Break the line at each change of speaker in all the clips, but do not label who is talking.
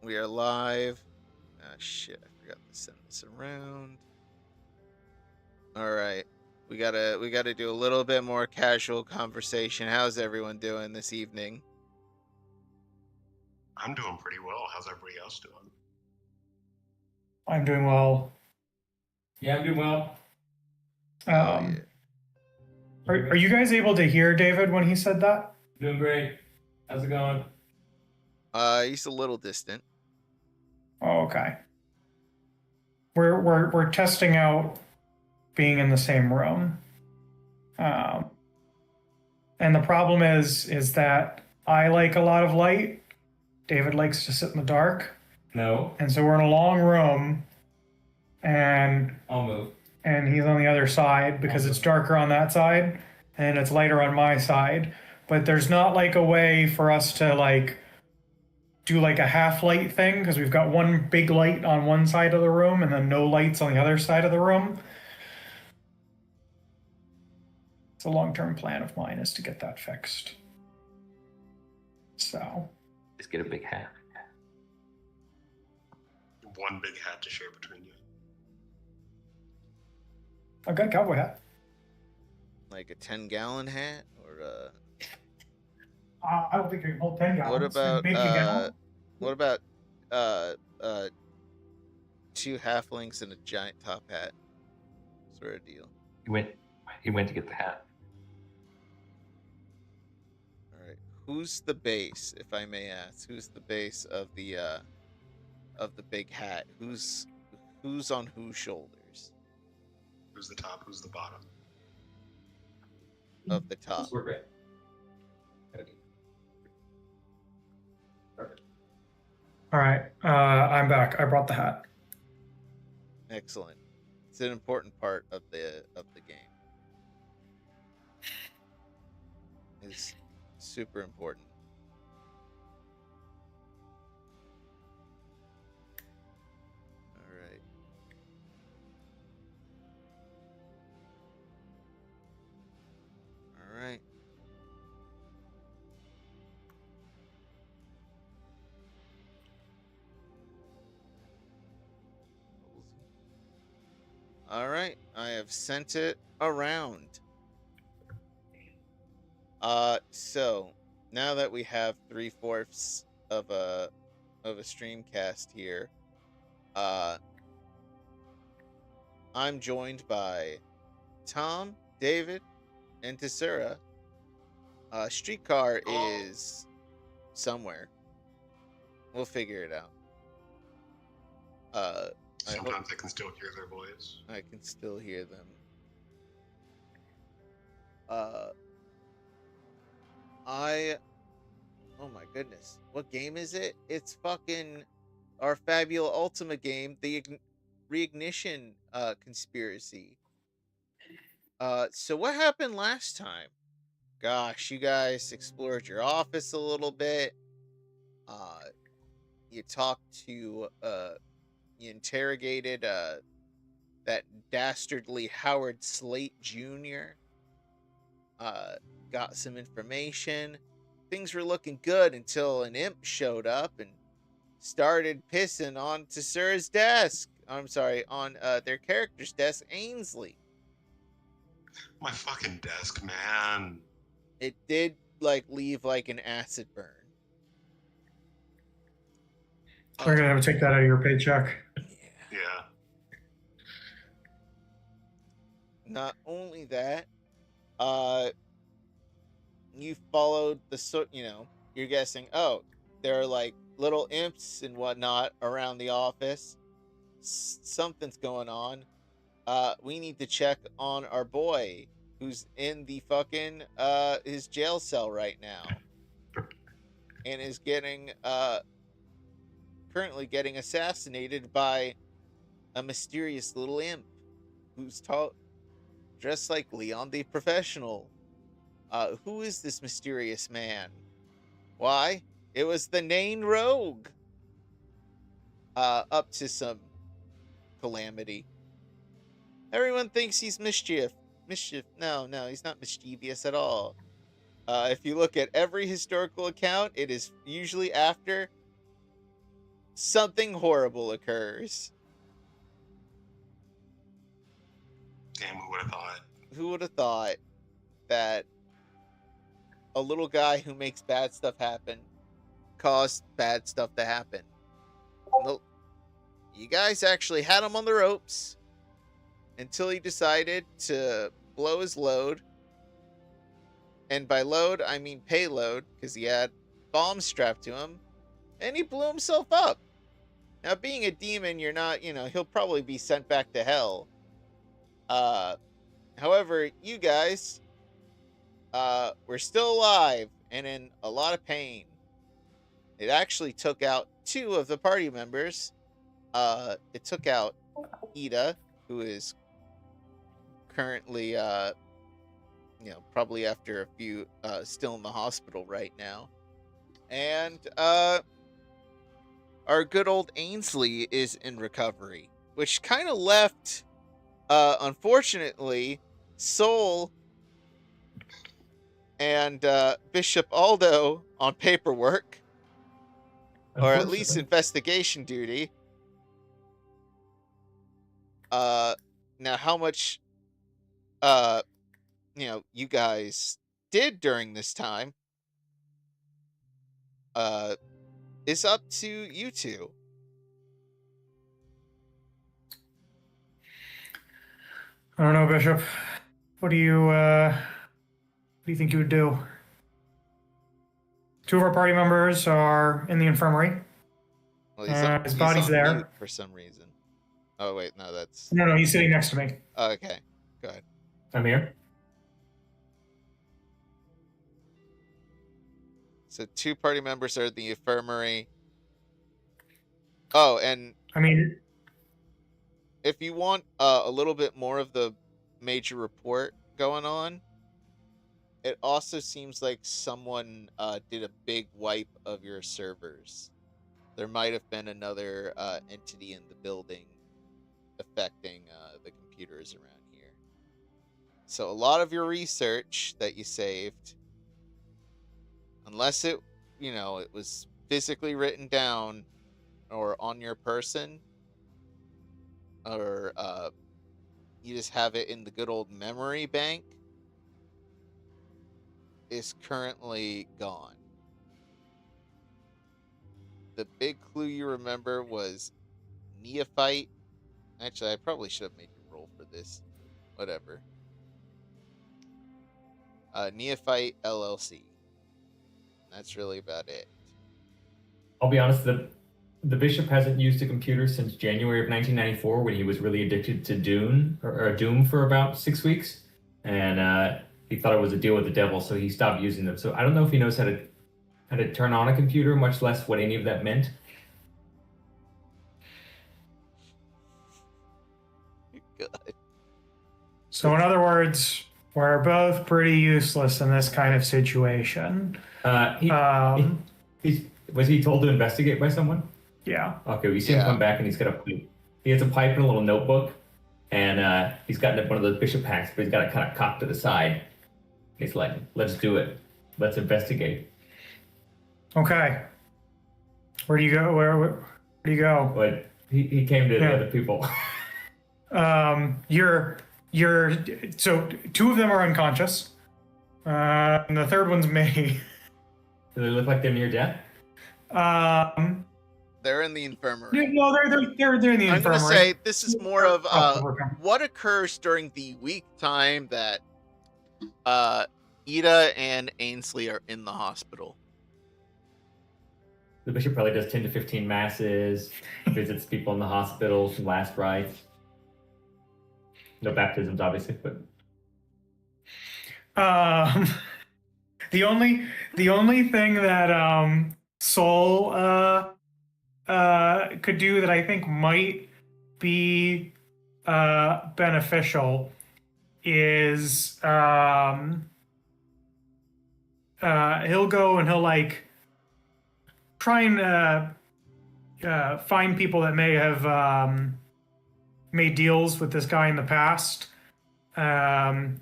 We are live. Ah, shit! I forgot to send this around. All right, we gotta do a little bit more casual conversation. How's everyone doing this evening?
I'm doing pretty well. How's everybody else doing?
I'm doing well.
Yeah, I'm doing well.
Yeah.
Are you guys able to hear David when he said that?
Doing great. How's it going?
He's a little distant.
Oh, okay. We're testing out being in the same room. And the problem is that I like a lot of light. David likes to sit in the dark.
No.
And so we're in a long room, and
I'll move.
And he's on the other side because it's darker on that side, and it's lighter on my side. But there's not like a way for us to like do like a half light thing because we've got one big light on one side of the room and then no lights on the other side of the room. It's a long-term plan of mine is to get that fixed. So
just get a big hat.
One big hat to share between you.
I've got a cowboy hat.
Like a 10-gallon hat, or
I don't think I can hold 10 gallons.
What about two halflings and a giant top hat sort of deal?
He went to get the hat.
All right, who's the base, if I may ask? Who's the base of the big hat? Who's on whose shoulders?
Who's the top? Who's the bottom?
Of the top.
We're great.
All right, I'm back. I brought the hat.
Excellent. It's an important part of the game. It's super important. All right. All right. All right, I have sent it around. So now that we have 3/4 of a streamcast here, I'm joined by Tom, David, and Tasura. Streetcar is somewhere. We'll figure it out.
Sometimes I can still hear their voice.
I can still hear them. Oh my goodness. What game is it? It's fucking our FABULA ULTIMA game, the REIGNITION conspiracy. So what happened last time? Gosh, you guys explored your office a little bit. You talked to you interrogated that dastardly Howard Slate Jr. Got some information. Things were looking good until an imp showed up and started pissing on Tasura's desk. I'm sorry, on their character's desk, Ainsley.
My fucking desk, man.
It did like leave like an acid burn.
We're gonna have to take that out of your paycheck.
Yeah.
Not only that, you followed the you're guessing, oh, there are like little imps and whatnot around the office. Something's going on. We need to check on our boy who's in the fucking his jail cell right now and is getting currently getting assassinated by a mysterious little imp who's dressed like Leon the Professional. Who is this mysterious man? Why? It was the Nain Rogue. Up to some calamity. Everyone thinks he's mischief. No, he's not mischievous at all. If you look at every historical account, it is usually after something horrible occurs.
Damn, who would have thought?
Who would have thought that a little guy who makes bad stuff happen caused bad stuff to happen? Well, you guys actually had him on the ropes until he decided to blow his load. And by load, I mean payload, because he had bombs strapped to him, and he blew himself up. Now, being a demon, you're not, he'll probably be sent back to hell. However, you guys, were still alive and in a lot of pain. It actually took out 2 of the party members. It took out Ida, who is currently, probably after a few, still in the hospital right now. And, our good old Ainsley is in recovery, which kind of left, unfortunately, Soul and Bishop Aldo on paperwork, or at least investigation duty. Now how much, you guys did during this time, is up to you two.
I don't know, Bishop. What do you think you would do? 2 of our party members are in the infirmary.
Well,
his body's there
for some reason. Oh wait, no, that's
no. He's sitting next to me.
Okay. Go ahead.
I'm here.
So 2 party members are at the infirmary. Oh, and
I mean,
if you want a little bit more of the major report going on, it also seems like someone did a big wipe of your servers. There might have been another entity in the building affecting the computers around here. So a lot of your research that you saved, unless it was physically written down or on your person, or you just have it in the good old memory bank, is currently gone. The big clue you remember was Neophyte. Actually, I probably should have made you roll for this. Whatever. Neophyte LLC. That's really about it.
I'll be honest, the bishop hasn't used a computer since January of 1994 when he was really addicted to Doom for about 6 weeks. And he thought it was a deal with the devil, so he stopped using them. So I don't know if he knows how to turn on a computer, much less what any of that meant.
Good.
so in other words, we're both pretty useless in this kind of situation.
Was he told to investigate by someone?
Yeah.
Okay, we see him come back and he's got a pipe. He has a pipe and a little notebook, and he's got one of those bishop hacks, but he's got it kind of cocked to the side. He's like, "Let's do it. Let's investigate."
Okay. Where do you go? Where do you go?
But he came to the other people.
So 2 of them are unconscious, and the third one's me.
Do they look like they're near death?
They're in the infirmary.
No, they're in the infirmary.
I'm going to say this is more of what occurs during the week time that Ida and Ainsley are in the hospital.
The bishop probably does 10 to 15 masses, visits people in the hospital, some last rites. No baptisms, obviously, but
the only thing that Soul could do that I think might be beneficial is he'll go and he'll try and find people that may have made deals with this guy in the past, and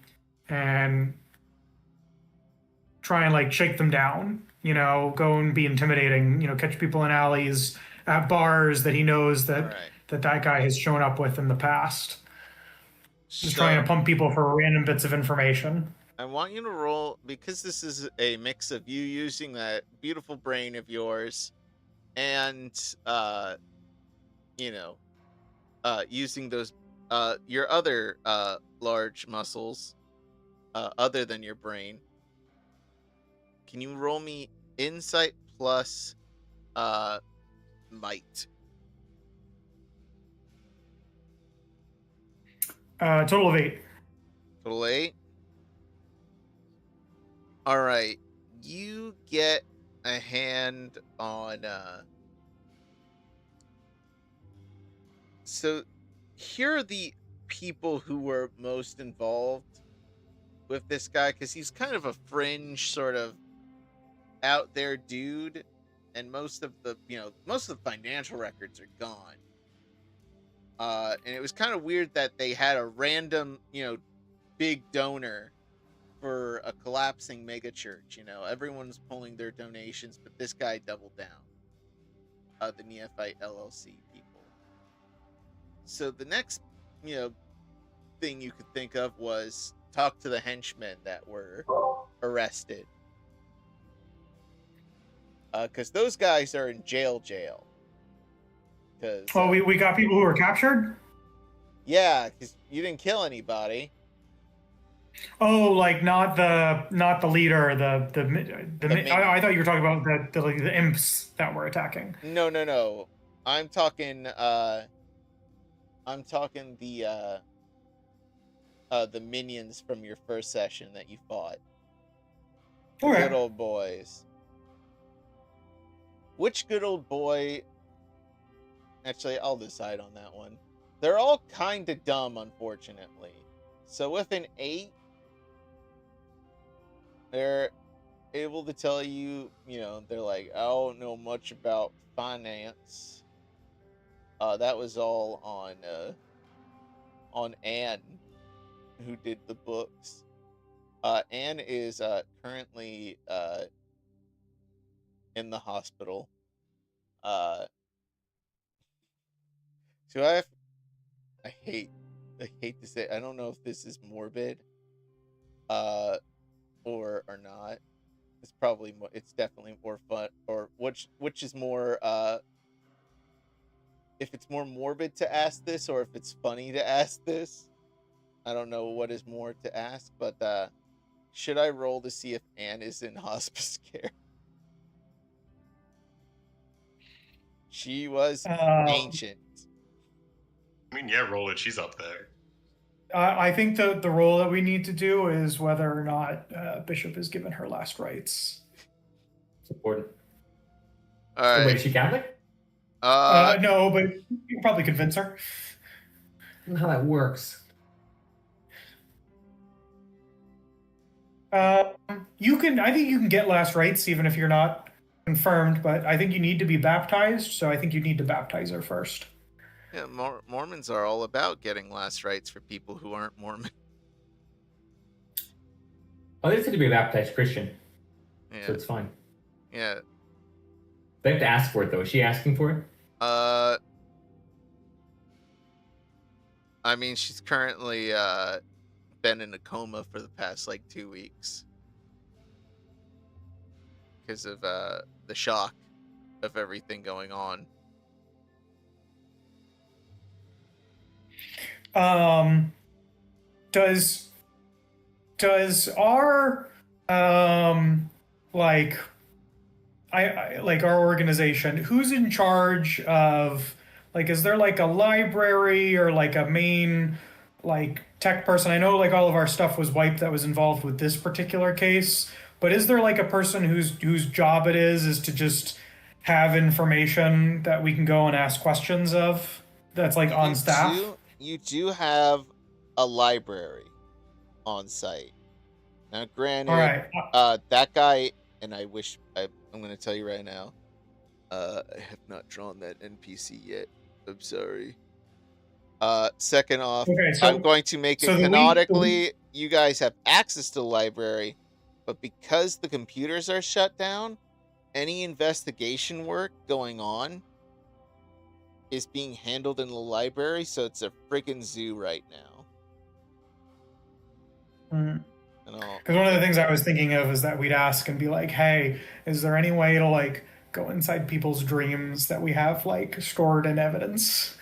try and shake them down. Go and be intimidating. Catch people in alleys at bars that he knows that
Alright.
that guy has shown up with in the past. Just
So,
trying to pump people for random bits of information.
I want you to roll, because this is a mix of you using that beautiful brain of yours and, using those, your other, large muscles, other than your brain. Can you roll me insight plus, might?
Total of 8.
Total 8. All right, you get a hand on. So here are the people who were most involved with this guy, because he's kind of a fringe sort of out there dude, and most of the financial records are gone. And it was kind of weird that they had a random, big donor for a collapsing megachurch. Everyone's pulling their donations, but this guy doubled down. The Neophyte LLC people. So the next, thing you could think of was talk to the henchmen that were arrested. Because those guys are in jail. Cause,
we got people who were captured?
Yeah, because you didn't kill anybody.
Oh, like not the leader, I thought you were talking about the imps that were attacking.
No. I'm talking the minions from your first session that you fought.
Okay.
Good old boys. Which good old boy? Actually, I'll decide on that one. They're all kind of dumb, unfortunately. So with an 8, they're able to tell you, they're like, I don't know much about finance. That was all on Anne, who did the books. Anne is currently in the hospital. So I hate to say, I don't know if this is morbid, or not. It's probably more. It's definitely more fun, or which is more. If it's more morbid to ask this, or if it's funny to ask this, I don't know what is more to ask. But should I roll to see if Anne is in hospice care? She was ancient.
I mean, yeah, roll it. She's up there.
I think the role that we need to do is whether or not Bishop is given her last rites.
It's important.
All right.
Wait, is she Catholic?
No, but you can probably convince her.
I don't know how that works.
I think you can get last rites even if you're not confirmed, but I think you need to be baptized, so I think you need to baptize her first.
Yeah, Mormons are all about getting last rites for people who aren't Mormon.
Oh, they said to be a baptized Christian,
Yeah.
so it's fine.
Yeah.
They have to ask for it, though. Is she asking for it?
I mean, she's currently been in a coma for the past 2 weeks because of the shock of everything going on.
Does our our organization, who's in charge of, is there a library or a main tech person? I know all of our stuff was wiped that was involved with this particular case, but is there a person whose job it is to just have information that we can go and ask questions of that's on staff?
You do have a library on site. Now, granted,
all right.
That guy, and I'm going to tell you right now, I have not drawn that NPC yet. I'm sorry. Second off,
okay, so,
I'm going to make it canonically. You guys have access to the library, but because the computers are shut down, any investigation work going on is being handled in the library, so it's a friggin' zoo right now.
Because one of the things I was thinking of is that we'd ask and be like, hey, is there any way to like go inside people's dreams that we have like stored in evidence?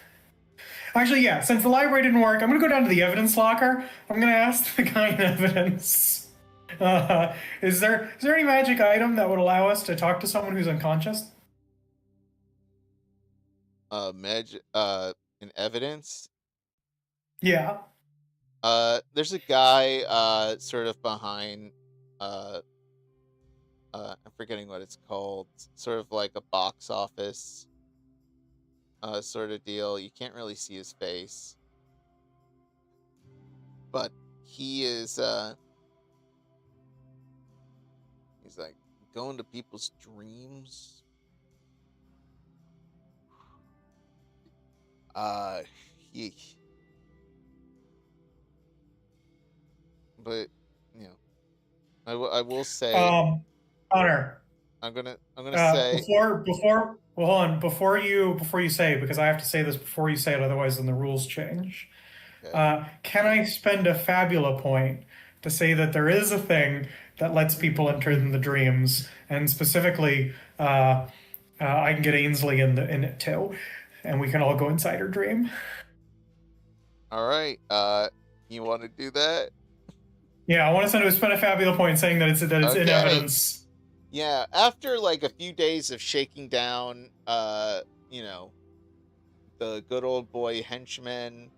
Actually, yeah, since the library didn't work, I'm gonna go down to the evidence locker. I'm gonna ask the guy in evidence. Is there any magic item that would allow us to talk to someone who's unconscious?
In evidence?
Yeah.
There's a guy, sort of behind, I'm forgetting what it's called. Sort of like a box office, sort of deal. You can't really see his face, but he is, he's like going to people's dreams. He, but you know, I will say,
Connar.
I'm gonna say
before you say, because I have to say this before you say it, otherwise then the rules change.
okay.
Can I spend a Fabula point to say that there is a thing that lets people enter in the dreams, and specifically, I can get Ainsley in it too, and we can all go inside her dream.
All right. You want to do that?
Yeah, I want to spend a Fabula point saying that it's in
Okay.
evidence.
Yeah. After like a few days of shaking down, you know, the good old boy henchman,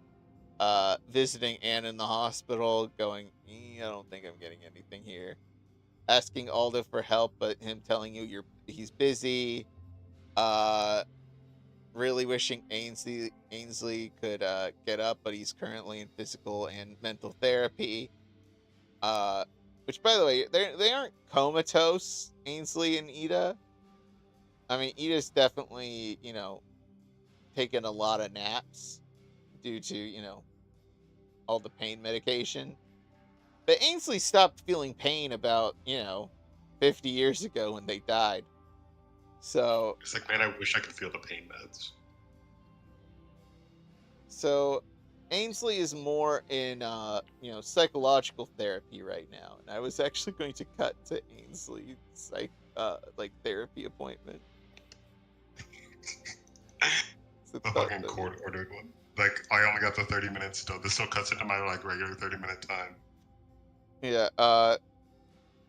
visiting Anne in the hospital, going, I don't think I'm getting anything here. Asking Aldo for help, but him telling you he's busy. Really wishing Ainsley could get up, but he's currently in physical and mental therapy. Which, by the way, they aren't comatose, Ainsley and Ida. I mean, Ida's definitely, you know, taken a lot of naps due to, you know, all the pain medication. But Ainsley stopped feeling pain about, you know, 50 years ago when they died. So
It's like, man, I wish I could feel the pain meds.
So Ainsley is more in you know, psychological therapy right now, and I was actually going to cut to Ainsley's like therapy appointment.
The fucking court ordered one. Like, I only got the 30 minutes still. This still cuts into my like regular 30-minute time.
Yeah,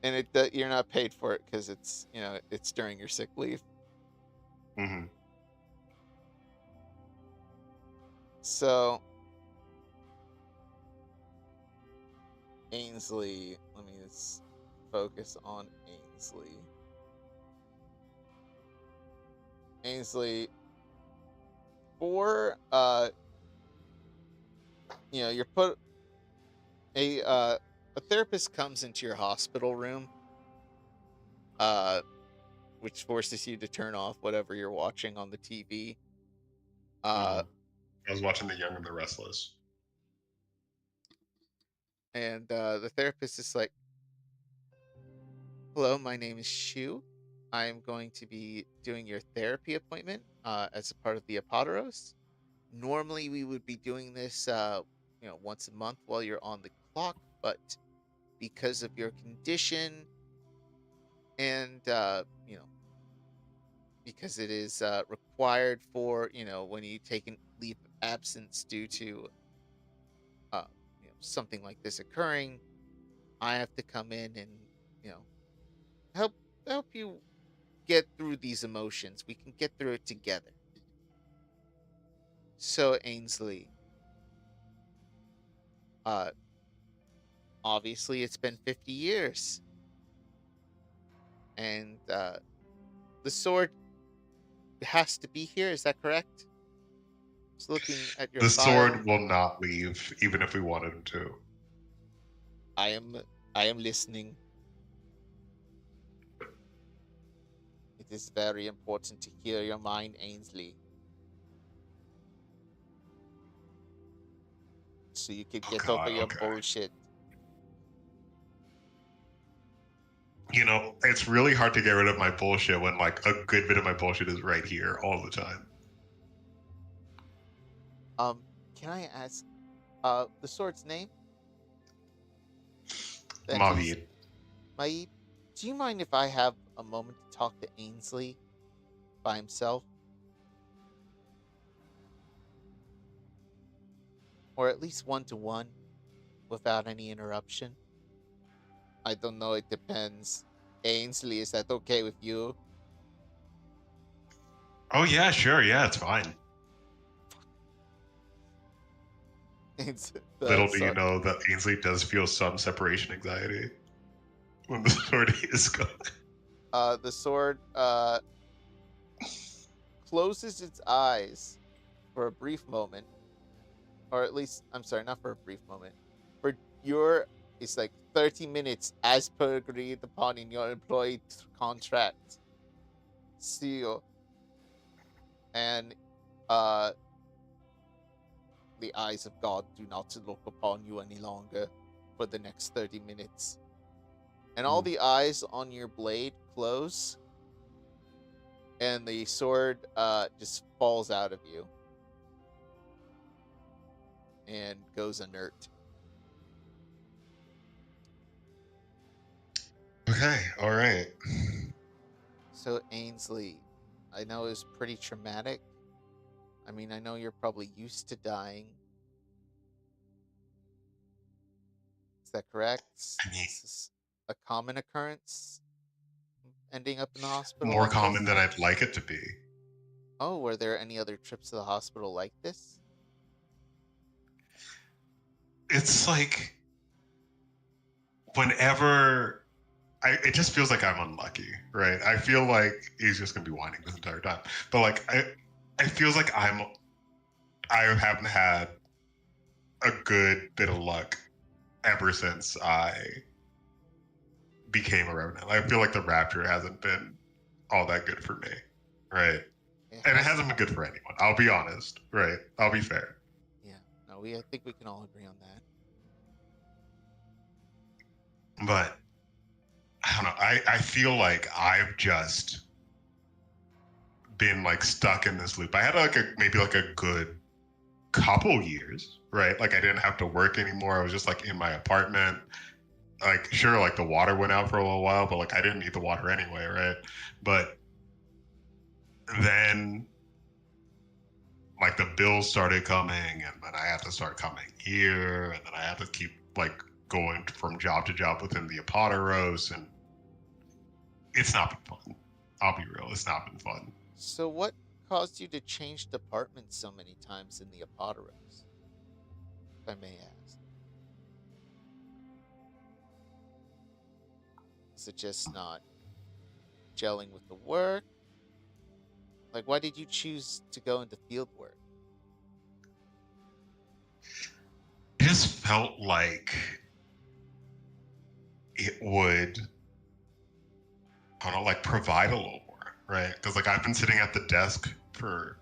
and you're not paid for it because it's, you know, it's during your sick leave.
Mm-hmm.
So Ainsley, let me just focus on Ainsley. Ainsley, for you know, you're put a therapist comes into your hospital room, which forces you to turn off whatever you're watching on the TV.
I was watching The Young and the Restless.
And the therapist is like, hello, my name is Shu. I am going to be doing your therapy appointment as a part of the Apoteros. Normally, we would be doing this, you know, once a month while you're on the clock, but because of your condition and, you know, because it is required for, you know, when you take a leave of absence due to, you know, something like this occurring, I have to come in and, you know, help you get through these emotions. We can get through it together. So Ainsley, obviously it's been 50 years, and the sword has to be here. Is that correct? Just looking at your
The
file.
sword will not leave, even if we wanted him to.
I am listening. It is very important to hear your mind, Ainsley, so you can get over your bullshit.
You know, it's really hard to get rid of my bullshit when like a good bit of my bullshit is right here all the time.
Can I ask, the sword's name?
Mavid.
Maib, do you mind if I have a moment to talk to Ainsley by himself? Or at least one-to-one, without any interruption? I don't know, it depends. Ainsley, is that okay with you?
Oh yeah, sure, yeah, it's fine. Little do you know that Ainsley does feel some separation anxiety when the sword is gone.
The sword closes its eyes for a brief moment, or at least, I'm sorry, not for a brief moment. For it's like 30 minutes as per agreed upon in your employee contract. Seal. And the eyes of God do not look upon you any longer for the next 30 minutes. And all the eyes on your blade close, and the sword just falls out of you and goes inert.
Okay, all right.
So Ainsley, I know it was pretty traumatic. I mean, I know you're probably used to dying. Is that correct?
I mean,
Is this a common occurrence? Ending up in the hospital?
more
like
common
this?
than I'd like it to be.
Oh, were there any other trips to the hospital like this?
It's like whenever it just feels like I'm unlucky, right? I feel like he's just gonna be whining this entire time. But like it feels like I haven't had a good bit of luck ever since I became a revenant. I feel like the rapture hasn't been all that good for me, right? And it hasn't been good for anyone. I'll be honest, right? I'll be fair.
Yeah, no, I think we can all agree on that.
But I don't know. I feel like I've just been like stuck in this loop. I had like maybe a good couple years, right? Like I didn't have to work anymore. I was just like in my apartment. Like sure, like the water went out for a little while, but like I didn't need the water anyway, right? But then like the bills started coming, and then I had to start coming here, and then I had to keep like going from job to job within the Apoteros, and it's not been fun. I'll be real, it's not been fun.
So what caused you to change departments so many times in the Apoteros, if I may ask? Is it just not gelling with the work? Like, why did you choose to go into field work?
It just felt like it would, I don't know, like provide a little more, right? Because like I've been sitting at the desk for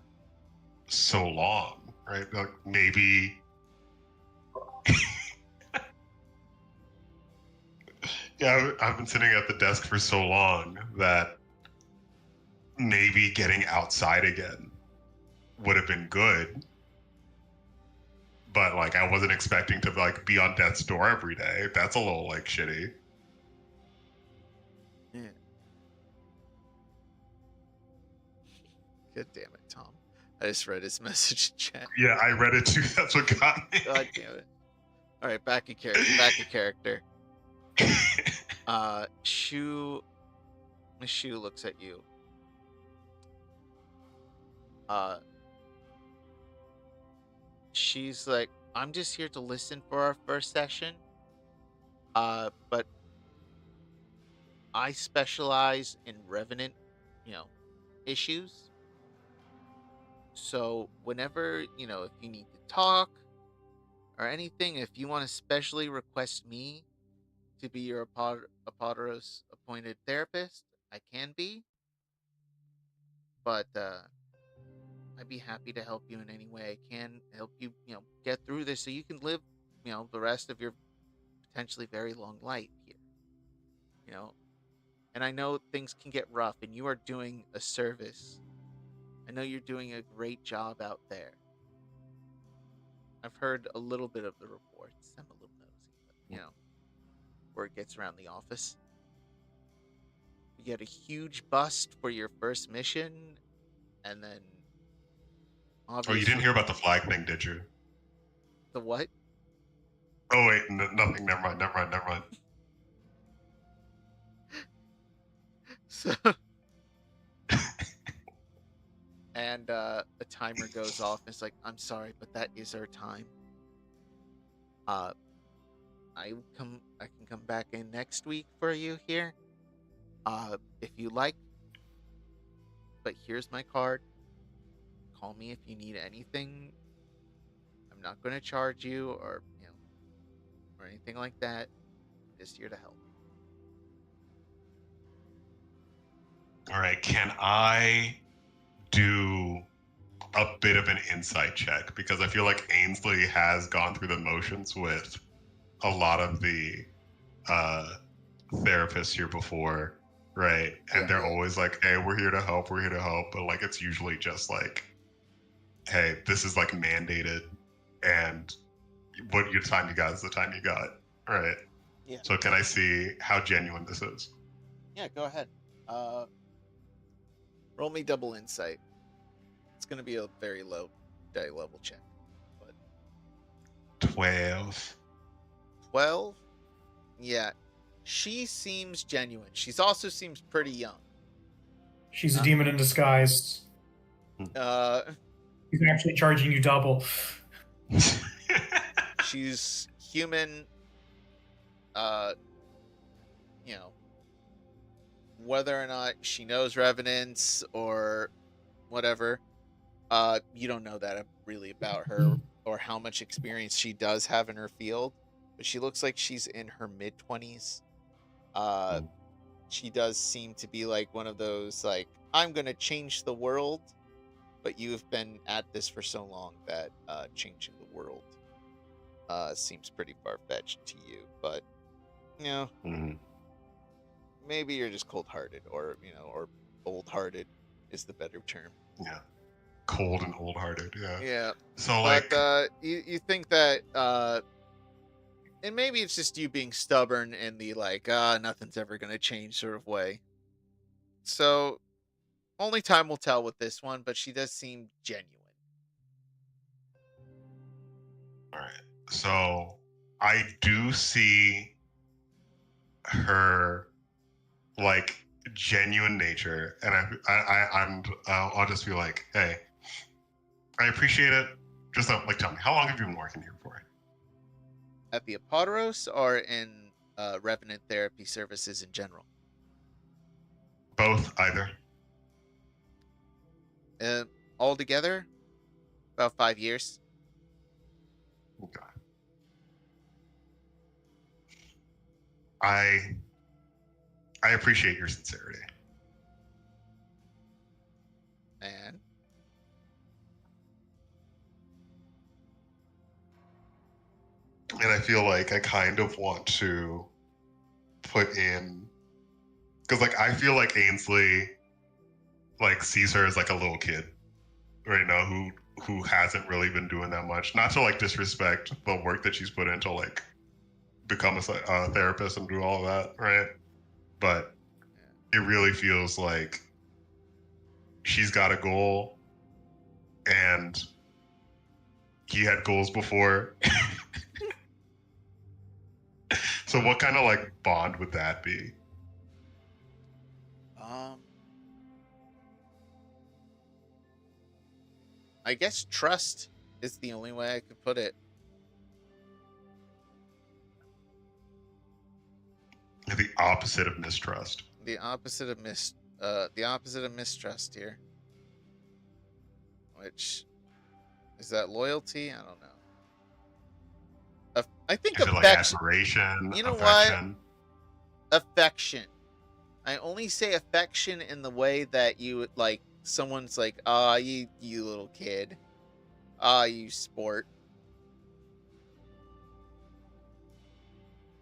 so long, right? Like maybe yeah, I've been sitting at the desk for so long that maybe getting outside again would have been good. But like I wasn't expecting to like be on death's door every day. That's a little like shitty.
Yeah. God damn it, Tom. I just read his message in chat.
Yeah, I read it too. That's what got me.
God damn it. Alright, back in character. Shu looks at you. She's like, I'm just here to listen for our first session. But I specialize in revenant, issues. So whenever, if you need to talk or anything, if you want to specially request me to be your Apoteros appointed therapist, I can be. But I'd be happy to help you in any way I can, help you, get through this so you can live, the rest of your potentially very long life here. And I know things can get rough, and you are doing a service. I know you're doing a great job out there. I've heard a little bit of the reports. I'm a little nosy, but where it gets around the office. You get a huge bust for your first mission, and then obviously
Oh, you didn't hear about the flag thing, did you?
the what?
Oh wait, nothing. Never mind.
So, and a timer goes off. And it's like, I'm sorry, but that is our time. I can come back in next week for you here. If you like. But here's my card. Call me if you need anything. I'm not going to charge you or or anything like that. I'm just here to help.
All right, can I do a bit of an insight check? Because I feel like Ainsley has gone through the motions with a lot of the therapists here before, right? And they're always like, hey, we're here to help, but like it's usually just like, hey, this is like mandated, and what your time you got is the time you got, right?
Yeah.
So can I see how genuine this is?
Yeah, go ahead. Roll me double insight. It's going to be a very low die level check. But
12.
12? Yeah. She seems genuine. She's also seems pretty young.
She's a demon in disguise. He's actually charging you double.
She's human. Whether or not she knows revenants or whatever, you don't know that really about her or how much experience she does have in her field. But she looks like she's in her mid-20s. She does seem to be like one of those, like, I'm gonna change the world, but you've been at this for so long that changing the world seems pretty far-fetched to you. But maybe you're just cold-hearted, or or old-hearted is the better term.
Yeah, cold and old-hearted.
Yeah.
So
but
like,
you think that and maybe it's just you being stubborn in the like nothing's ever gonna change sort of way. So only time will tell with this one, but she does seem genuine.
all right. So I do see her like genuine nature, and I'll just be like, hey, I appreciate it. Just like, tell me, how long have you been working here for?
At the Apodoros or in Revenant Therapy Services in general?
Both, either.
All together, about 5 years.
Okay. I appreciate your sincerity.
And
I feel like I kind of want to put in, because like I feel like Ainsley like sees her as like a little kid right now who hasn't really been doing that much. Not to like disrespect the work that she's put into like become a therapist and do all of that, right? But it really feels like she's got a goal, and he had goals before. So what kind of like bond would that be?
I guess trust is the only way I could put it.
The opposite of mistrust.
The opposite of mistrust here. Which is that loyalty? I don't know. I think
is
affection.
Like admiration,
you know
affection?
What? Affection. I only say affection in the way that you like someone's like, you little kid. You sport.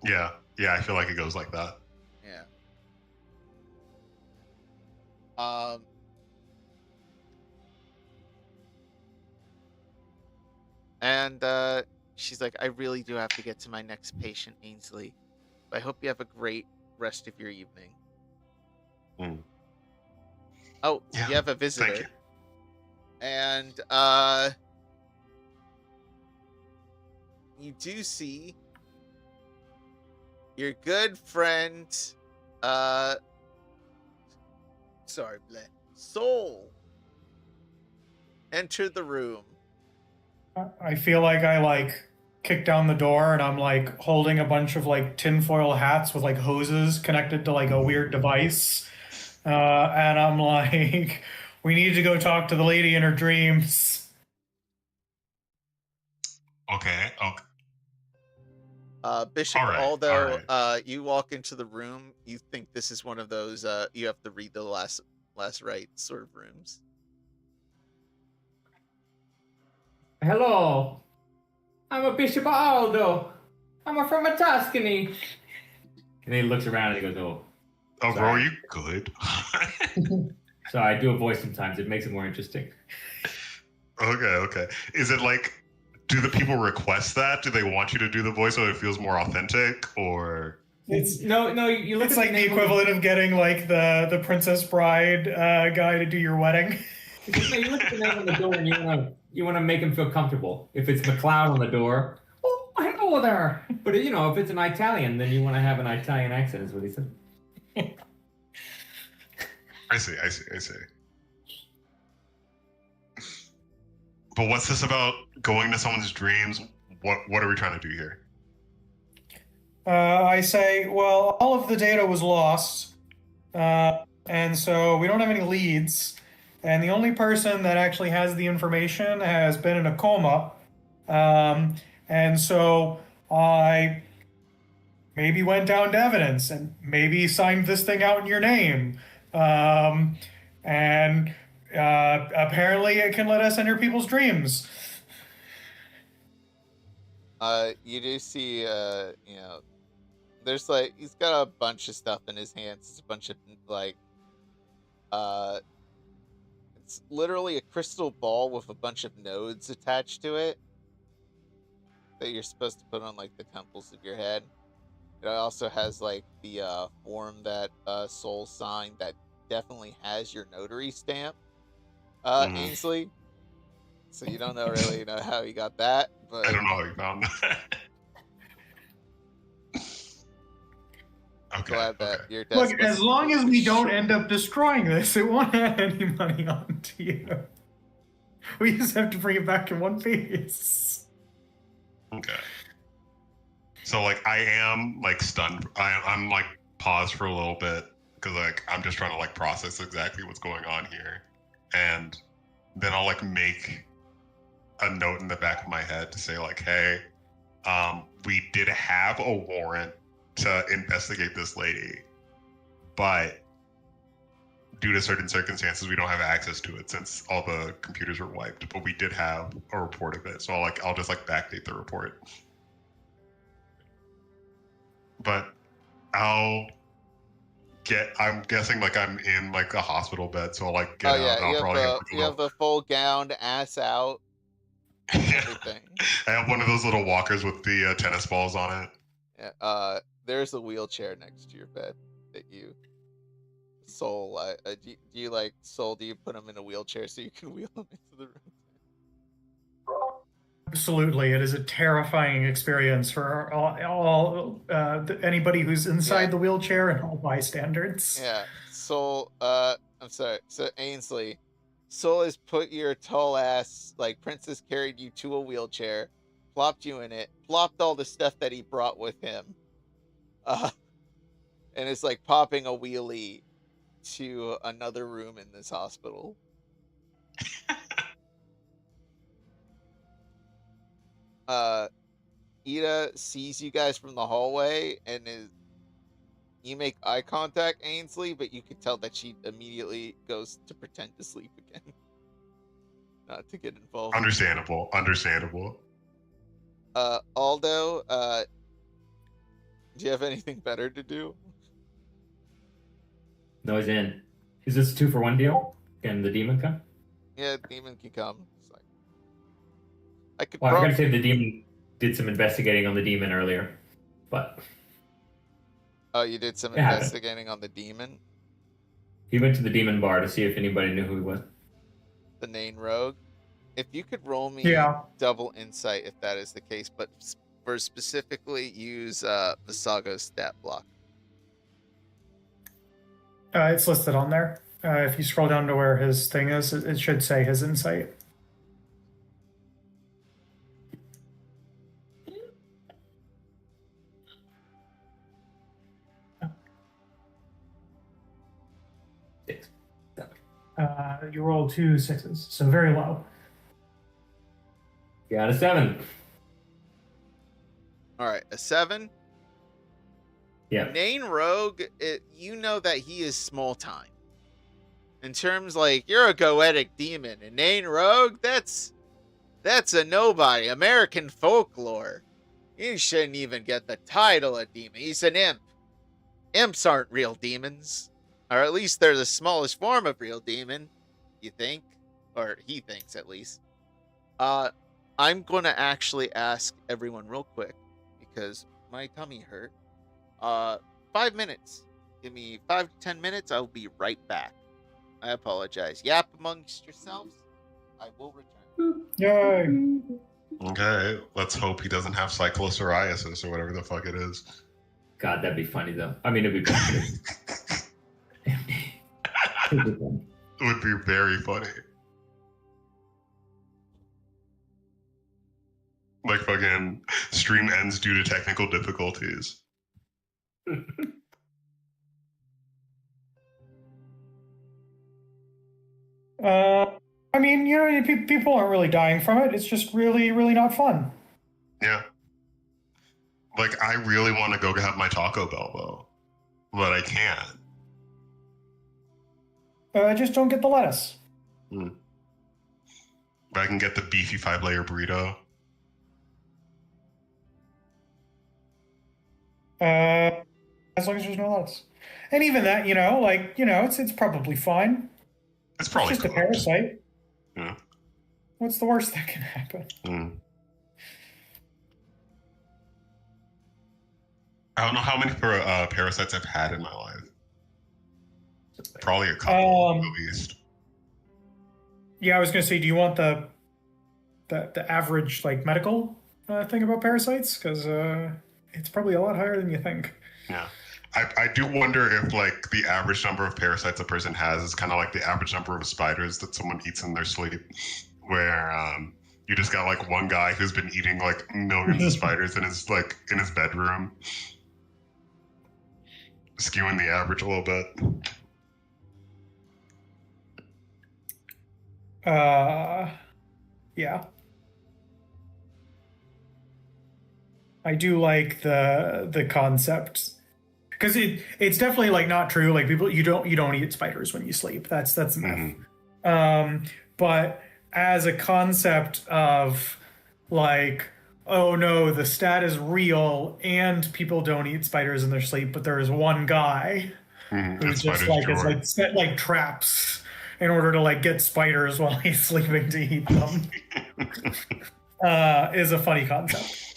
Yeah, I feel like it goes like that.
Yeah. And she's like, I really do have to get to my next patient, Ainsley. I hope you have a great rest of your evening. Oh,
Yeah,
you have a visitor.
thank you.
And you do see your good friend, Soul, enter the room.
I feel like I like kick down the door and I'm like holding a bunch of like tinfoil hats with like hoses connected to like a weird device. And I'm like, we need to go talk to the lady in her dreams.
Okay.
Bishop,
All right,
although
all
you walk into the room, you think this is one of those you have to read the last rites sort of rooms.
Hello, I'm a Bishop Aldo. I'm from Tuscany. And he looks around and he goes, "Oh,
Oh, bro, are you good?"
so I do a voice sometimes. It makes it more interesting."
Okay. Is it like, do the people request that? Do they want you to do the voice so it feels more authentic, or?
It's
No. You look
it's
at
like the equivalent of getting like the Princess Bride guy to do your wedding.
No, you look at the name on the door and you want to make him feel comfortable. If it's McLeod on the door, oh, hello there. But if it's an Italian, then you want to have an Italian accent, is what he said.
I see. But what's this about going to someone's dreams? What are we trying to do here?
I say, well, all of the data was lost, and so we don't have any leads, and the only person that actually has the information has been in a coma, and so I maybe went down to evidence and maybe signed this thing out in your name, and apparently it can let us enter people's dreams.
You do see, there's like, he's got a bunch of stuff in his hands. It's a bunch of like, it's literally a crystal ball with a bunch of nodes attached to it that you're supposed to put on like the temples of your head. It also has like the form that Soul signed that definitely has your notary stamp, Ainsley. So you don't really know how he got that, but
I don't know how you found that. Okay.
glad that
Okay.
your desk
Look, as
wasn't
long as we don't
short.
end up destroying this, it won't add any money onto you. We just have to bring it back in one piece.
Okay. So like I am like stunned. I'm like paused for a little bit because like I'm just trying to like process exactly what's going on here, and then I'll like make a note in the back of my head to say like, hey, we did have a warrant to investigate this lady, but due to certain circumstances, we don't have access to it since all the computers were wiped. But we did have a report of it, so I'll just like backdate the report. But I'm guessing like I'm in like a hospital bed, so I'll like get out. I'll probably have, like,
you have the full gown, ass out, everything.
I have one of those little walkers with the tennis balls on it.
Yeah, there's a wheelchair next to your bed that you, Soul. Do you like Soul? Do you put him in a wheelchair so you can wheel him into the room?
Absolutely, it is a terrifying experience for anybody who's inside the wheelchair and all bystanders.
Yeah, Soul. I'm sorry. So Ainsley, Soul has put your tall ass, like Princess carried you to a wheelchair, plopped you in it, plopped all the stuff that he brought with him, and it's like popping a wheelie to another room in this hospital. Ida sees you guys from the hallway and you make eye contact, Ainsley, but you can tell that she immediately goes to pretend to sleep again. Not to get involved.
Understandable.
Aldo, do you have anything better to do?
No, he's in. Is this a 2-for-1 deal? Can the demon come?
Yeah, demon can come. It's I could
Well, I
probably.
forgot to say the demon did some investigating on the demon earlier, but
Oh, you did some
it happened.
investigating on the demon,
He went to the demon bar to see if anybody knew who he was.
the Nain Rogue. If you could roll me
Yeah.
double insight, if that is the case, but for specifically use Visago's stat block.
It's listed on there. If you scroll down to where his thing is, it should say his insight.
Six.
You rolled 2 6s, so very low.
Got a 7.
All right, a 7.
Yeah.
Nain Rogue, you know that he is small time. In terms like you're a goetic demon, and Nain Rogue, that's a nobody. American folklore. He shouldn't even get the title of demon. He's an imp. Imps aren't real demons, or at least they're the smallest form of real demon. You think, or he thinks at least. I'm gonna actually ask everyone real quick because my tummy hurt. 5 minutes. Give me 5 to 10 minutes. I'll be right back. I apologize. Yap amongst yourselves. I will return.
Yay!
Okay, let's hope he doesn't have cyclopsoriasis or whatever the fuck it is.
God, that'd be funny though. I mean, it'd be funny. It'd be funny.
It would be very funny. Like fucking stream ends due to technical difficulties.
I mean, you know, people aren't really dying from it. It's just really, really not fun.
Yeah. Like, I really want to go have my Taco Bell, though. But I can't.
Just don't get the lettuce.
But I can get the beefy 5-layer burrito.
As long as there's no lettuce. And even that, it's probably fine.
It's probably
just a
cooked.
parasite.
Yeah.
What's the worst that can happen?
I don't know how many parasites I've had in my life. Probably a couple, at least.
Yeah, I was gonna say, do you want the average medical thing about parasites? Because it's probably a lot higher than you think.
Yeah. I do wonder if the average number of parasites a person has is kind of like the average number of spiders that someone eats in their sleep, where you just got one guy who's been eating millions of spiders in his bedroom, skewing the average a little bit.
Yeah. I do like the concept. Because it's definitely not true. People, you don't eat spiders when you sleep. That's a myth. But as a concept of oh no, the stat is real and people don't eat spiders in their sleep, but there is one guy who's just is set traps in order to get spiders while he's sleeping to eat them. Is a funny concept.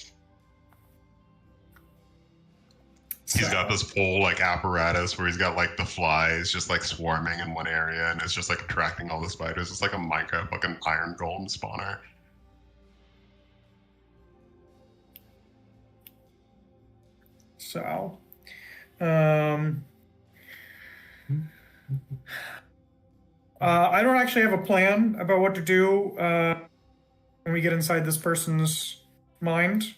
He's got this whole apparatus where he's got the flies just swarming in one area, and it's just attracting all the spiders. It's like a Minecraft fucking iron golem spawner.
So, I don't actually have a plan about what to do when we get inside this person's mind.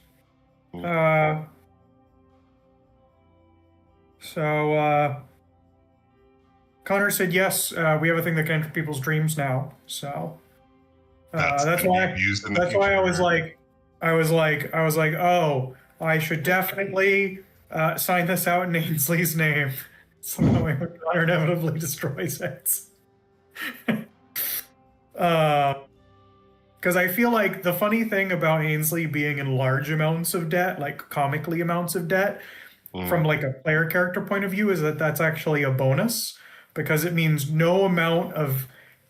So, Connar said yes. We have a thing that can enter people's dreams now. So that's why I was like, oh, I should definitely sign this out in Ainsley's name. So that way Connar inevitably destroys it. Because I feel like the funny thing about Ainsley being in large amounts of debt, comically amounts of debt, from a player character point of view, is that that's actually a bonus, because it means no amount of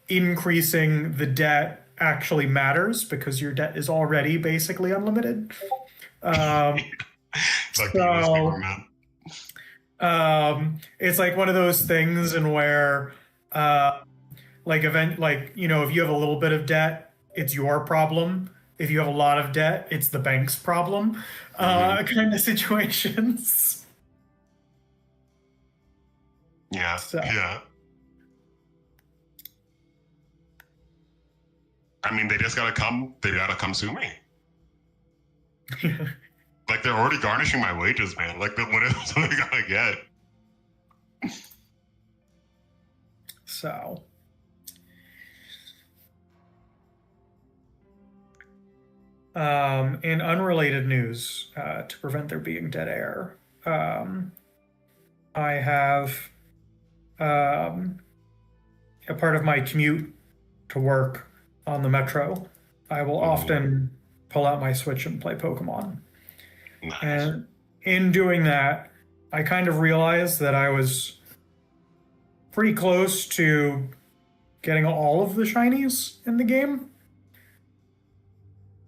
increasing the debt actually matters because your debt is already basically unlimited.
It's like the US government.
It's like one of those things in where, if you have a little bit of debt, it's your problem. If you have a lot of debt, it's the bank's problem. Kind of situations.
Yeah.
So.
Yeah. I mean, they gotta come sue me. Like, they're already garnishing my wages, man. Like, what else are they gonna get?
So. In unrelated news, to prevent there being dead air, I have a part of my commute to work on the metro. I will often pull out my Switch and play Pokemon.
Nice.
And in doing that, I kind of realized that I was pretty close to getting all of the shinies in the game.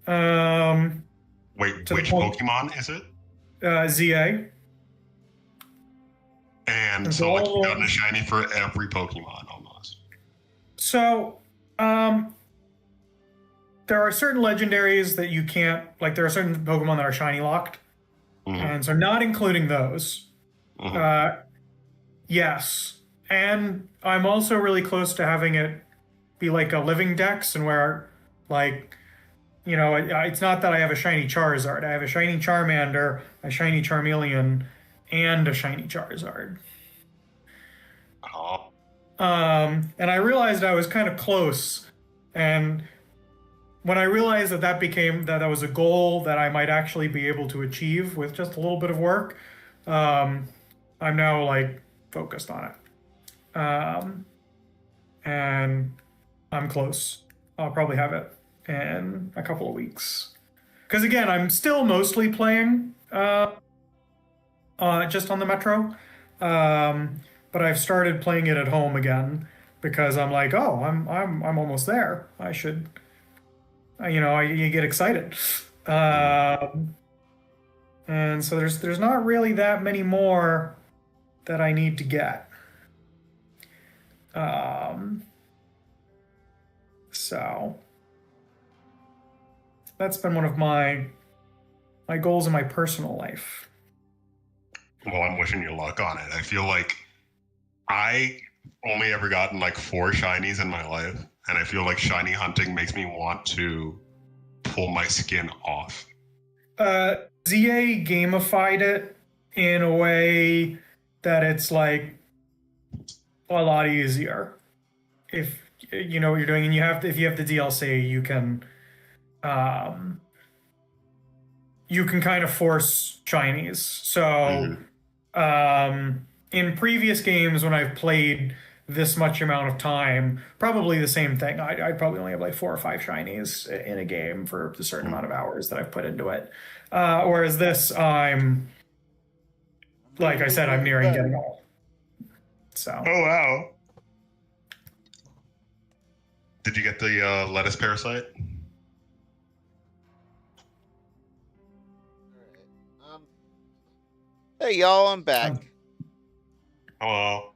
Wait, which Pokemon is it?
ZA.
And so, like, you've gotten a shiny for every Pokemon, almost.
So, there are certain legendaries that you can't, like, there are certain Pokemon that are shiny locked. And so not including those. Yes. And I'm also really close to having it be like a living dex, and where, like, it's not that I have a shiny Charizard. I have a shiny Charmander, a shiny Charmeleon, and a shiny Charizard.
Oh.
And I realized I was kind of close. And when I realized that was a goal that I might actually be able to achieve with just a little bit of work, I'm now, like, focused on it. And I'm close. I'll probably have it in a couple of weeks. Because, again, I'm still mostly playing just on the Metro. But I've started playing it at home again because I'm like, oh, I'm almost there. I should... you get excited. And so there's not really that many more that I need to get. So that's been one of my goals in my personal life.
Well, I'm wishing you luck on it. I feel like I only ever gotten like 4 shinies in my life. And I feel like shiny hunting makes me want to pull my skin off.
ZA gamified it in a way that it's like a lot easier. If you know what you're doing, and if you have the DLC, you can kind of force shinies. So in previous games when I've played this much amount of time, probably the same thing. I'd probably only have like 4 or 5 shinies in a game for a certain amount of hours that I've put into it. Whereas this, I'm, like I said, I'm nearing getting all. So.
Oh, wow. Did you get the lettuce parasite?
All right. Hey, y'all, I'm back.
Hello.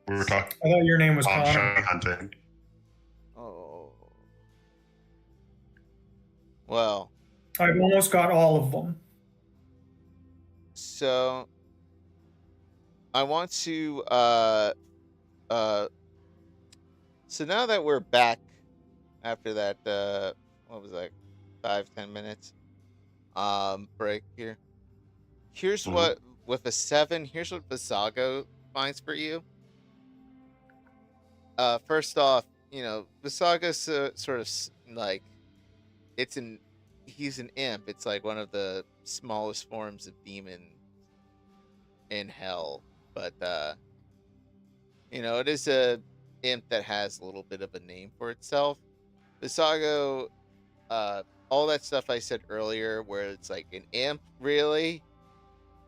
We were talking.
I thought your name was Connar.
Shiny hunting.
Oh. Well.
I've almost got all of them.
So I want to so now that we're back after that what was that, 5-10 minutes break here. Here's what, with a 7, here's what Visago finds for you. First off, Visaga's sort of like, he's an imp. It's like one of the smallest forms of demon in hell, but it is a imp that has a little bit of a name for itself. Visago, all that stuff I said earlier, where it's like an imp, really,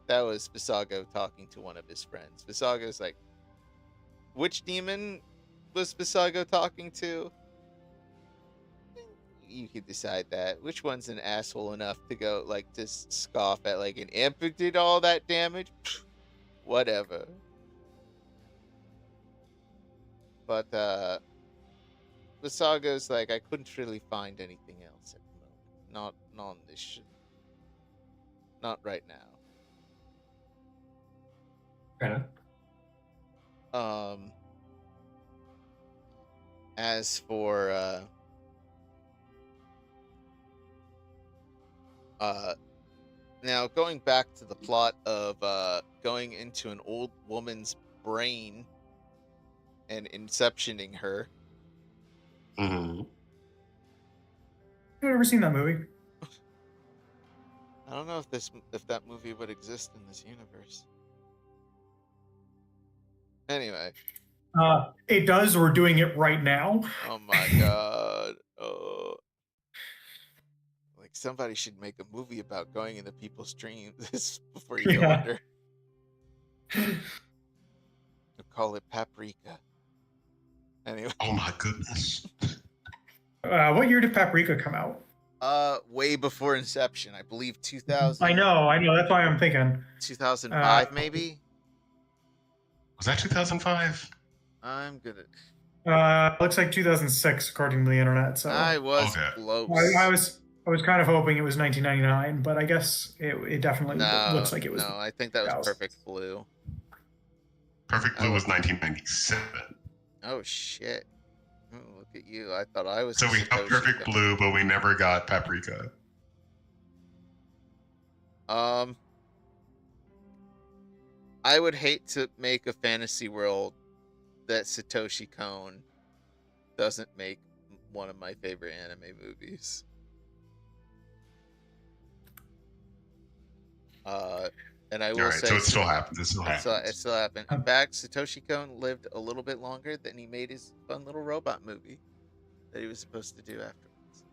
that was Visago talking to one of his friends. Visago's like, which demon was Visago talking to? you could decide that. Which one's an asshole enough to go like to scoff at like an imp who did all that damage? Whatever. But the saga's like I couldn't really find anything else at the moment. Not on this not right now.
Fair enough.
As for now going back to the plot of going into an old woman's brain and inceptioning her.
Mm-hmm.
I've never seen that movie.
I don't know if that movie would exist in this universe. Anyway.
It does. We're doing it right now.
Oh my god. Oh. Like somebody should make a movie about going into people's dreams before you go under. They'll call it Paprika. Anyway.
Oh my goodness.
What year did Paprika come out?
Way before Inception. I believe 2000.
I know. That's why I'm thinking.
2005, maybe?
Was that 2005?
I'm gonna.
Looks like 2006, according to the internet. So
I was
Okay.
close.
I was kind of hoping it was 1999, but I guess it definitely looks like it was.
No, I think that was Perfect Blue.
Perfect Blue was 1997.
Oh shit! Oh, look at you. I thought I was.
So we got Perfect Blue, but we never got Paprika.
I would hate to make a fantasy world that Satoshi Kon doesn't make one of my favorite anime movies. And I will say,
so it still happens. It still
it
happens.
still happened. In fact, Satoshi Kon lived a little bit longer than he made his fun little robot movie that he was supposed to do afterwards.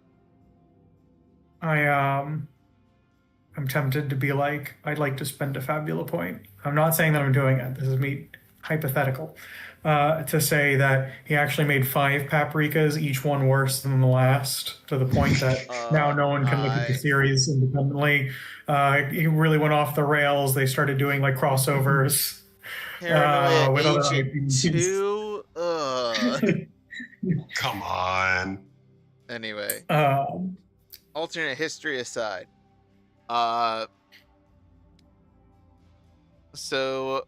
I'm tempted to be like, I'd like to spend a Fabula point. I'm not saying that I'm doing it. This is me hypothetical. To say that he actually made 5 Paprikas, each one worse than the last, to the point that now no one can look at the series independently. He really went off the rails. They started doing like crossovers with other
Agent 2.
Come on.
Anyway, alternate history aside, so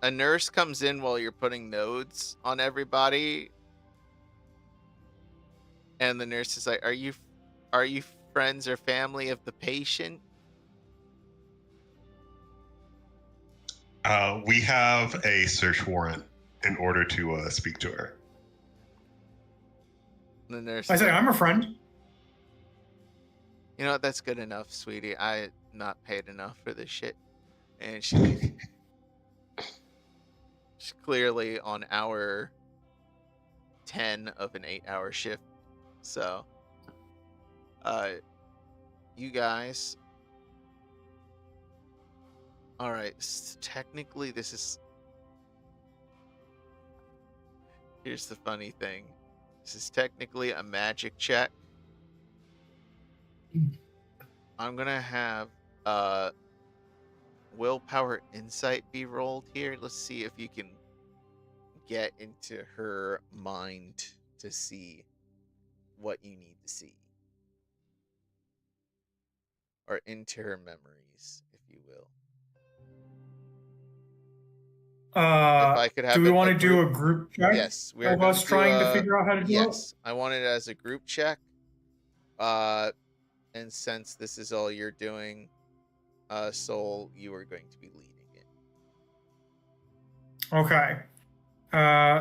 a nurse comes in while you're putting nodes on everybody, and the nurse is like, "Are you friends or family of the patient?"
We have a search warrant in order to speak to her.
The nurse.
I say, I'm a friend.
You know what? That's good enough, sweetie. I not paid enough for this shit, and she's clearly on hour 10 of an 8-hour shift. So, you guys. All right. Technically, this is. Here's the funny thing. This is technically a magic check. I'm gonna have willpower insight be rolled here. Let's see if you can get into her mind to see what you need to see, or into her memories, if you will. If I could have
do we want to do a group check?
Yes,
we're of us trying to figure out how to do it.
Yes, I want it as a group check. And since this is all you're doing, Soul, you are going to be leading it.
Okay.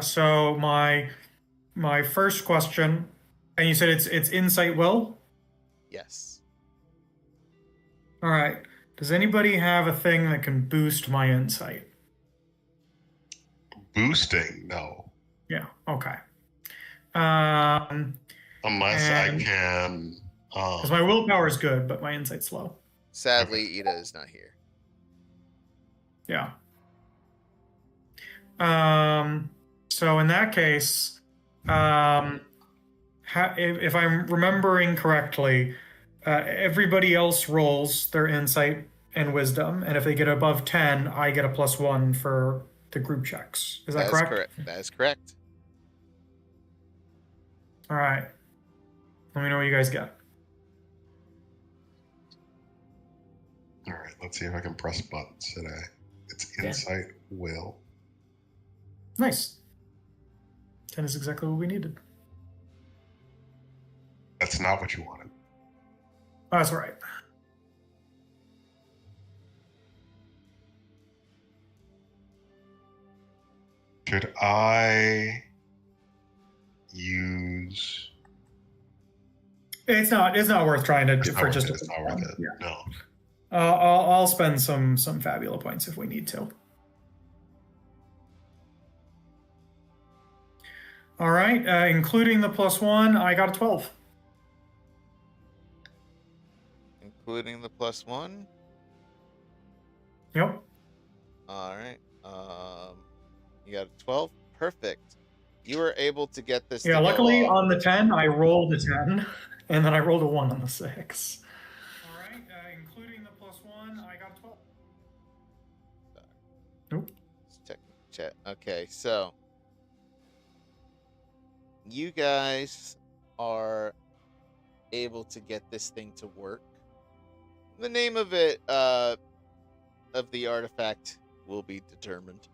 So my first question, and you said it's insight will?
Yes.
All right. Does anybody have a thing that can boost my insight?
Boosting? No.
Yeah. Okay.
Unless I can.
Because my willpower is good, but my insight's low.
Sadly, Ida is not here.
Yeah. So in that case, how if I'm remembering correctly, everybody else rolls their insight and wisdom, and if they get above 10, I get a +1 for the group checks. Is that correct?
That is correct.
All right. Let me know what you guys get.
All right, let's see if I can press buttons today. It's insight, will.
Nice. 10 is exactly what we needed.
That's not what you wanted.
Oh, that's all right.
Should I use?
It's not worth trying to
It's
for
not
just.
worth it. It's not worth it.
Yeah.
No.
I'll spend some Fabula points if we need to. All right, including the +1, I got a 12.
Including the +1.
Yep.
All right. You got a 12. Perfect. You were able to get this.
Yeah. Luckily, on the 10, I rolled a 10, and then I rolled a 1 on the 6. All right, including the +1, I got a 12. Nope.
Let's check the chat. Okay, so you guys are able to get this thing to work. The name of it, of the artifact, will be determined.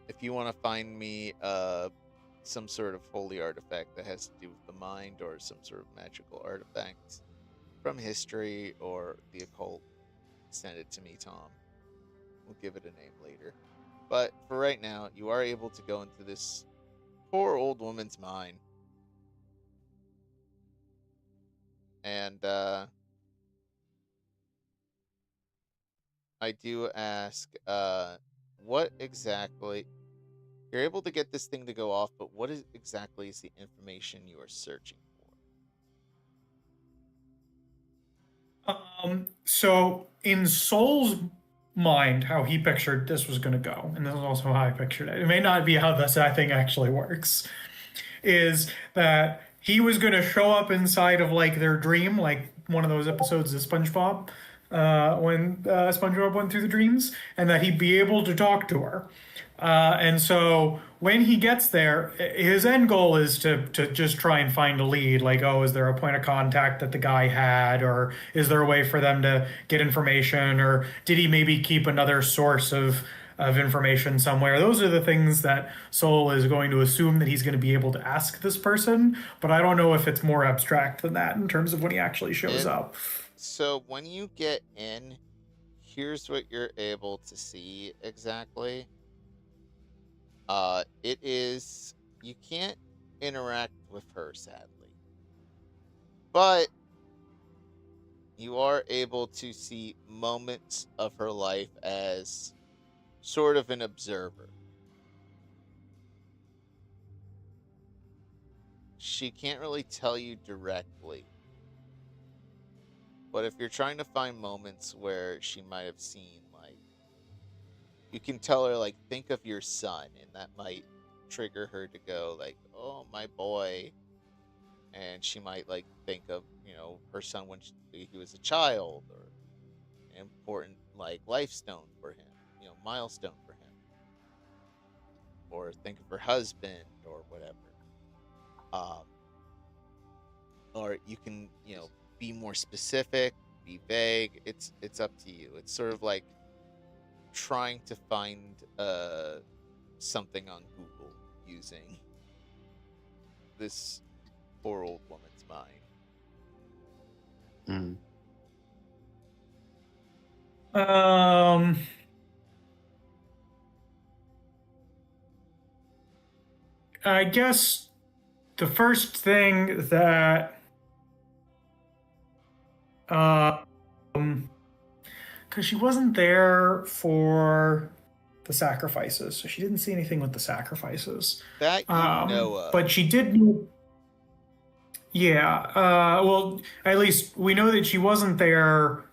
If you want to find me some sort of holy artifact that has to do with the mind, or some sort of magical artifact from history or the occult, send it to me, Tom. We'll give it a name later. But for right now, you are able to go into this poor old woman's mind. And I do ask, what exactly... You're able to get this thing to go off, but what exactly is the information you are searching for?
So in Soul's mind, how he pictured this was going to go, and this is also how I pictured it. It may not be how this thing actually works. Is that he was going to show up inside of like their dream, like one of those episodes of SpongeBob, when SpongeBob went through the dreams, and that he'd be able to talk to her. And so when he gets there, his end goal is to just try and find a lead. Like, oh, is there a point of contact that the guy had? Or is there a way for them to get information? Or did he maybe keep another source of information somewhere? Those are the things that Soul is going to assume that he's going to be able to ask this person. But I don't know if it's more abstract than that in terms of when he actually shows up.
So when you get in, here's what you're able to see exactly. It is, you can't interact with her, sadly, but you are able to see moments of her life as sort of an observer. She can't really tell you directly, but if you're trying to find moments where she might have seen, like, you can tell her, like, think of your son, and that might trigger her to go, like, oh, my boy. And she might, like, think of, you know, her son when he was a child, or an important, like, life stone for him, you know, milestone for him. Or think of her husband, or whatever. Or you can, you know, be more specific, be vague. It's up to you. It's sort of like trying to find something on Google using this poor old woman's mind.
I guess the first thing that because she wasn't there for the sacrifices, so she didn't see anything with the sacrifices.
That you know of.
But she did. Yeah. Well, at least we know that she wasn't there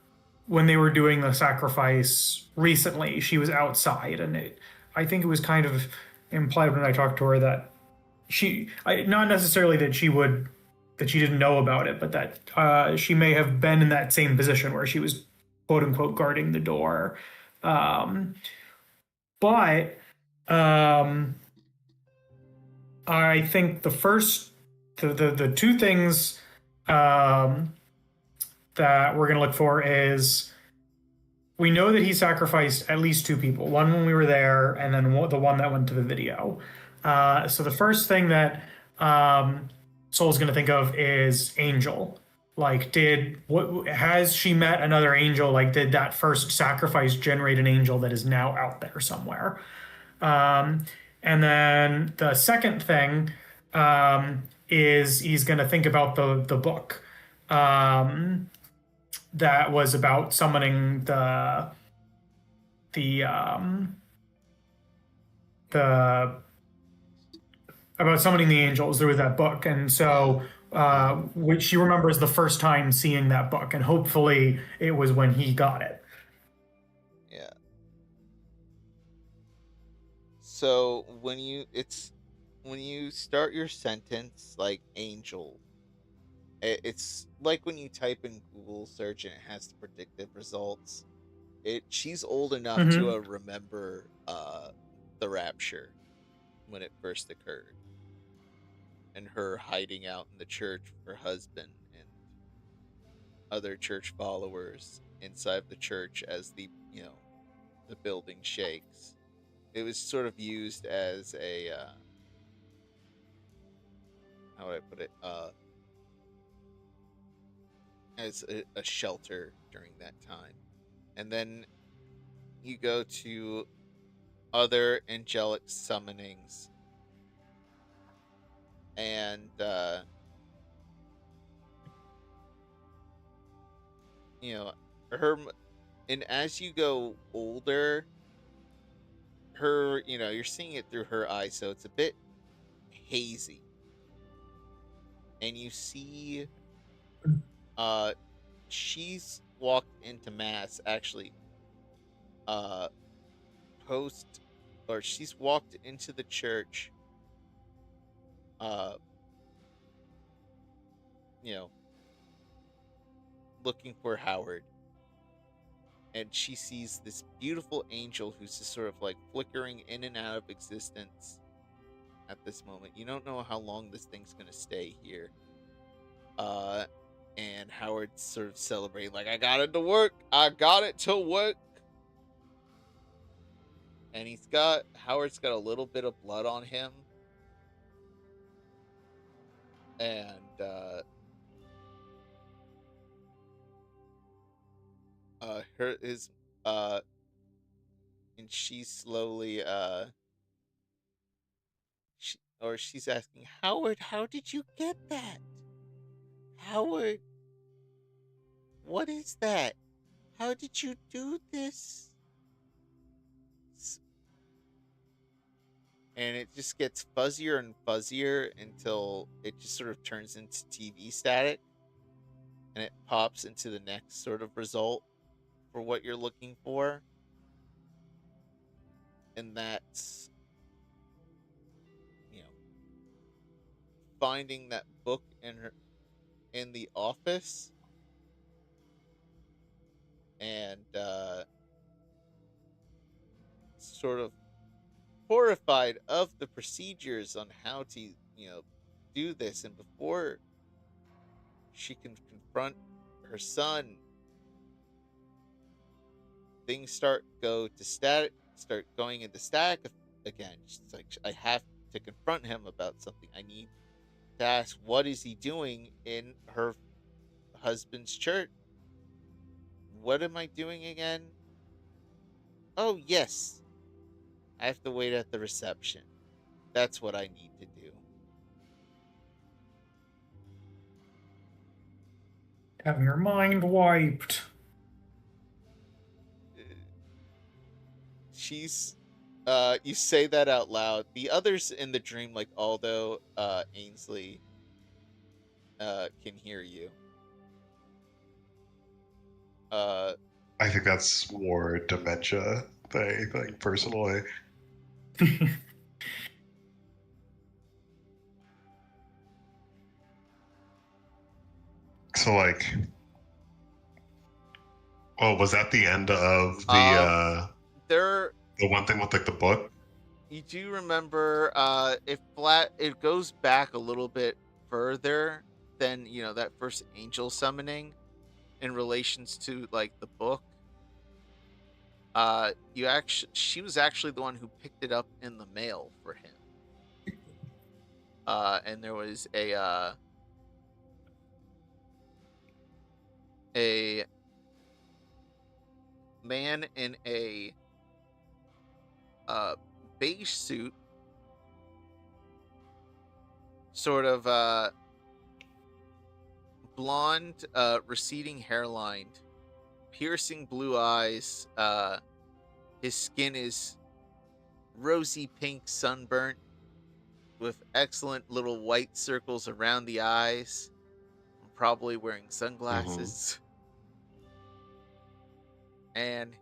when they were doing the sacrifice recently. She was outside, and I think it was kind of implied when I talked to her that not necessarily that she didn't know about it, but that she may have been in that same position where she was quote unquote guarding the door. But I think the two things that we're going to look for is, we know that he sacrificed at least two people. One when we were there, and then the one that went to the video. So the first thing that Soul's going to think of is Angel. Like, has she met another angel? Like, did that first sacrifice generate an angel that is now out there somewhere? And then the second thing is he's going to think about the book that was about summoning about summoning the angels through that book. And so which she remembers the first time seeing that book, and hopefully it was when he got it.
Yeah. So when you start your sentence like angel, it's like when you type in Google search and it has the predictive results. She's old enough to remember the rapture when it first occurred, and her hiding out in the church with her husband and other church followers inside the church as the building shakes. It was sort of used as a how would I put it? As a shelter during that time. And then you go to other angelic summonings, and her, and as you go older, her, you're seeing it through her eyes, so it's a bit hazy, and you see she's walked into mass actually she's walked into the church looking for Howard, and she sees this beautiful angel who's just sort of like flickering in and out of existence at this moment. You don't know how long this thing's gonna stay here. And Howard's sort of celebrating, like, I got it to work. And Howard's got a little bit of blood on him. And and she's slowly she's asking, Howard, how did you get that? Howard, what is that? How did you do this? And it just gets fuzzier and fuzzier until it just sort of turns into TV static, and it pops into the next sort of result for what you're looking for. And that's, finding that book in the office, and sort of horrified of the procedures on how to do this. And before she can confront her son, things start going into static again. She's like, I have to confront him about something. I need to ask, what is he doing in her husband's church? What am I doing again? Oh, yes. I have to wait at the reception. That's what I need to do.
Having your mind wiped.
She's you say that out loud. The others in the dream, like Aldo, Ainsley, can hear you.
I think that's more dementia than anything, personally. So like, oh, was that the end of the
There,
the one thing with like the book?
you do remember it goes back a little bit further than, you know, that first angel summoning in relations to like the book. She was actually the one who picked it up in the mail for him. And there was a man in a beige suit, sort of blonde, receding hairline, piercing blue eyes. His skin is rosy pink, sunburnt, with excellent little white circles around the eyes. Probably wearing sunglasses. And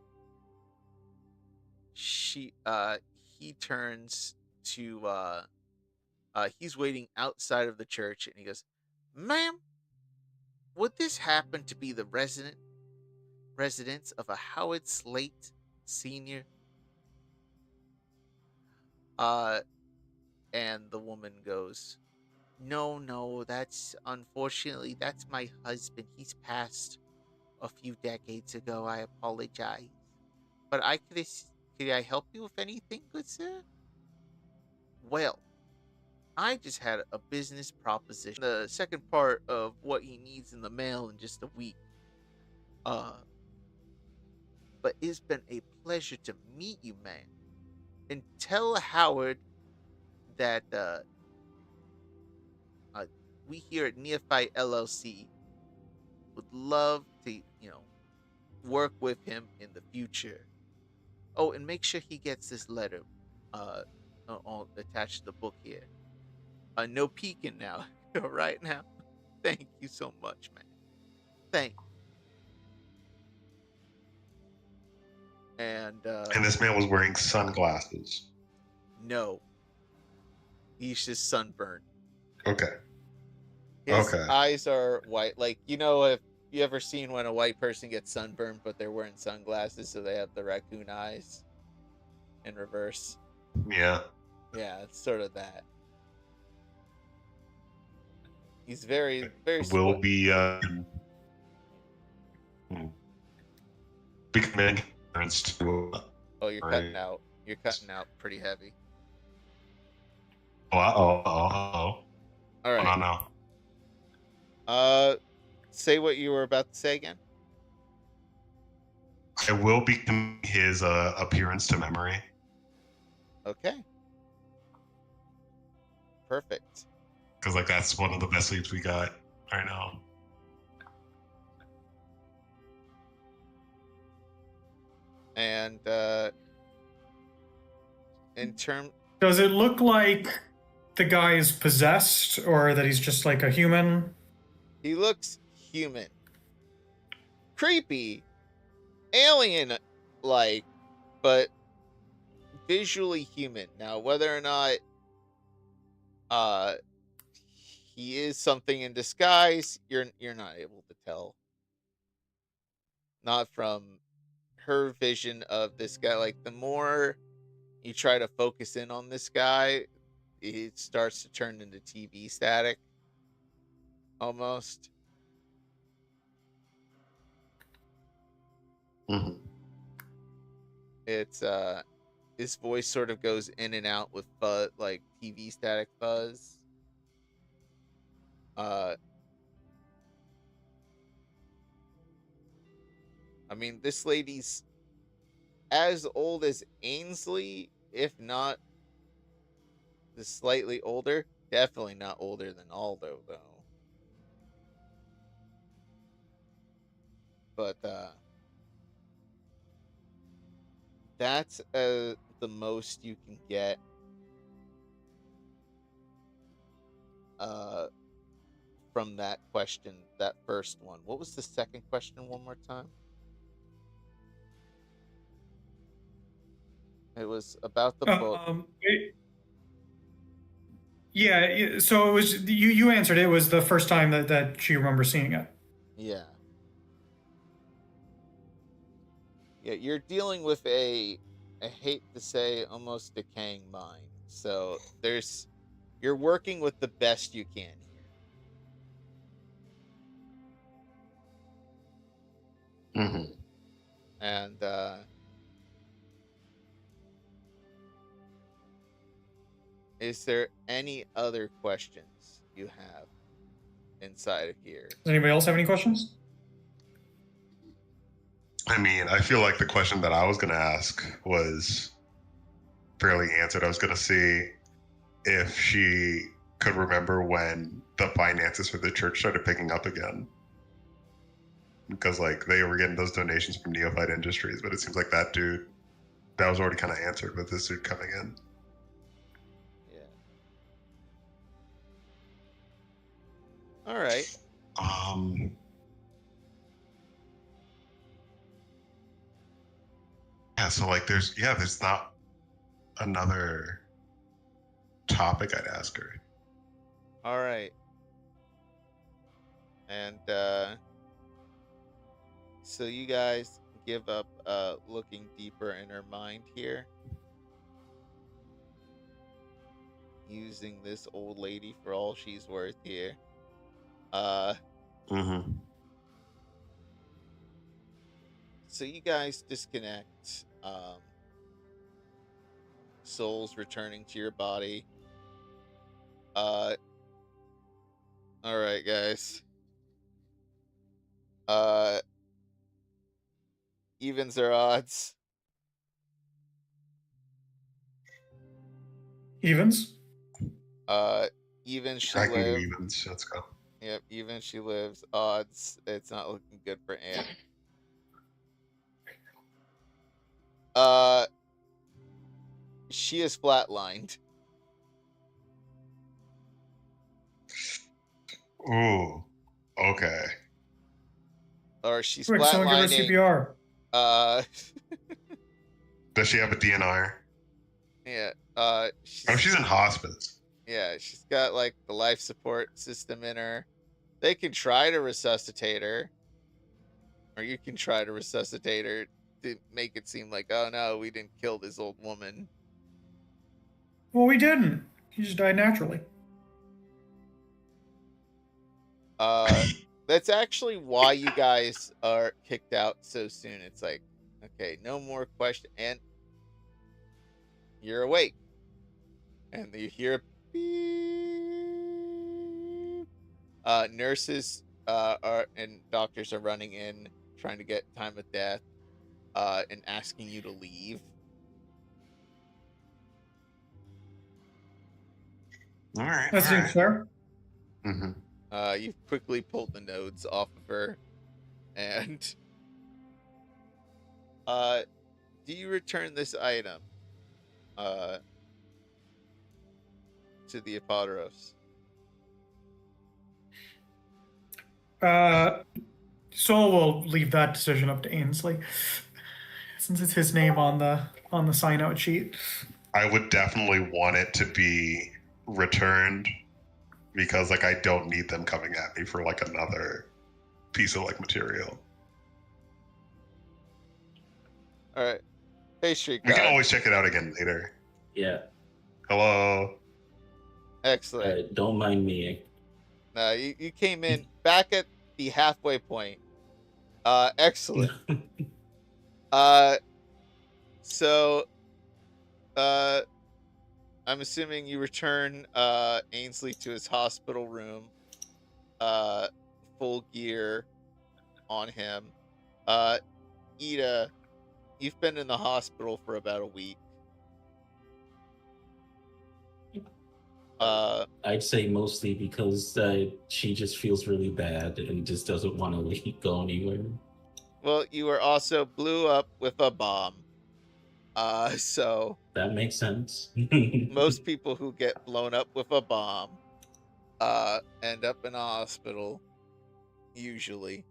he turns to he's waiting outside of the church, and he goes, "Ma'am, would this happen to be the residence of a Howard Slate Senior?" And the woman goes, No, that's unfortunately that's my husband. He's passed a few decades ago. I apologize. But could I help you with anything, good sir? Well, I just had a business proposition. The second part of what he needs in the mail in just a week. But it's been a pleasure to meet you, man. And tell Howard that we here at Neophyte LLC would love to, work with him in the future. Oh, and make sure he gets this letter attached to the book here. No peeking now. Right now. Thank you so much, man. Thank you. And
this man was wearing sunglasses.
No. He's just sunburned.
Okay.
His eyes are white. Like, if you ever seen when a white person gets sunburned, but they're wearing sunglasses, so they have the raccoon eyes in reverse.
Yeah.
Yeah, it's sort of that. He's very, very.
Will be becoming to.
Oh, you're cutting out. You're cutting out pretty heavy.
Oh.
All right.
Oh, no.
Say what you were about to say again.
I will be his appearance to memory.
Okay. Perfect.
Because that's one of the best leads we got right now.
And in term,
does it look like the guy is possessed, or that he's just like a human?
He looks human. Creepy. Alien-like, but visually human. Now, whether or not he is something in disguise, you're not able to tell. Not from her vision of this guy. Like, the more you try to focus in on this guy, it starts to turn into TV static. Almost.
Mm-hmm.
It's his voice sort of goes in and out with like TV static fuzz. I mean, this lady's as old as Ainsley, if not slightly older. Definitely not older than Aldo, though. But that's the most you can get from that question, that first one. What was the second question one more time? It was about the book.
Yeah, so it was you answered it. It was the first time that she remembers seeing it.
Yeah. Yeah, you're dealing with I hate to say, almost decaying mind. So you're working with the best you can here.
Mm-hmm.
And, is there any other questions you have inside of here?
Does anybody else have any questions?
I mean, I feel like the question that I was going to ask was fairly answered. I was going to see if she could remember when the finances for the church started picking up again. Because, like, they were getting those donations from Neophyte Industries, but it seems like that was already kind of answered with this dude coming in.
Yeah. All right.
Yeah, so, like, there's not another topic I'd ask her.
All right. And, so you guys give up looking deeper in her mind here, using this old lady for all she's worth here.
Mm-hmm.
So you guys disconnect. Souls returning to your body. All right, guys. Evens or odds?
Evens.
Even she
I can do
lives.
evens. Let's go.
Yep, even she lives. Odds. It's not looking good for Anne. She is flatlined.
Ooh. Okay.
Or she's
Quick, someone give her
flatlining.
CPR.
Does she have a DNR?
Yeah.
She's in hospice.
Yeah, she's got like the life support system in her. They can try to resuscitate her, or you can try to resuscitate her to make it seem like, oh no, we didn't kill this old woman.
Well, we didn't. He just died naturally.
That's actually why you guys are kicked out so soon. It's like, okay, no more question, and you're awake, and you hear a beep. Nurses and doctors are running in, trying to get time of death, and asking you to leave.
All right.
That seems fair.
Mm-hmm.
You've quickly pulled the nodes off of her, and do you return this item to the Apodoros?
Sol will leave that decision up to Ainsley, since it's his name on the sign out sheet.
I would definitely want it to be returned, because like I don't need them coming at me for like another piece of like material.
All right. Hey, Streetcar.
We can always check it out again later.
Yeah.
Hello.
Excellent.
Don't mind me.
No, you came in back at the halfway point. Excellent. So, I'm assuming you return Ainsley to his hospital room, full gear on him. Ida, you've been in the hospital for about a week.
I'd say mostly because she just feels really bad and just doesn't want to go anywhere.
Well, you were also blew up with a bomb. So
that makes sense.
Most people who get blown up with a bomb end up in a hospital, usually.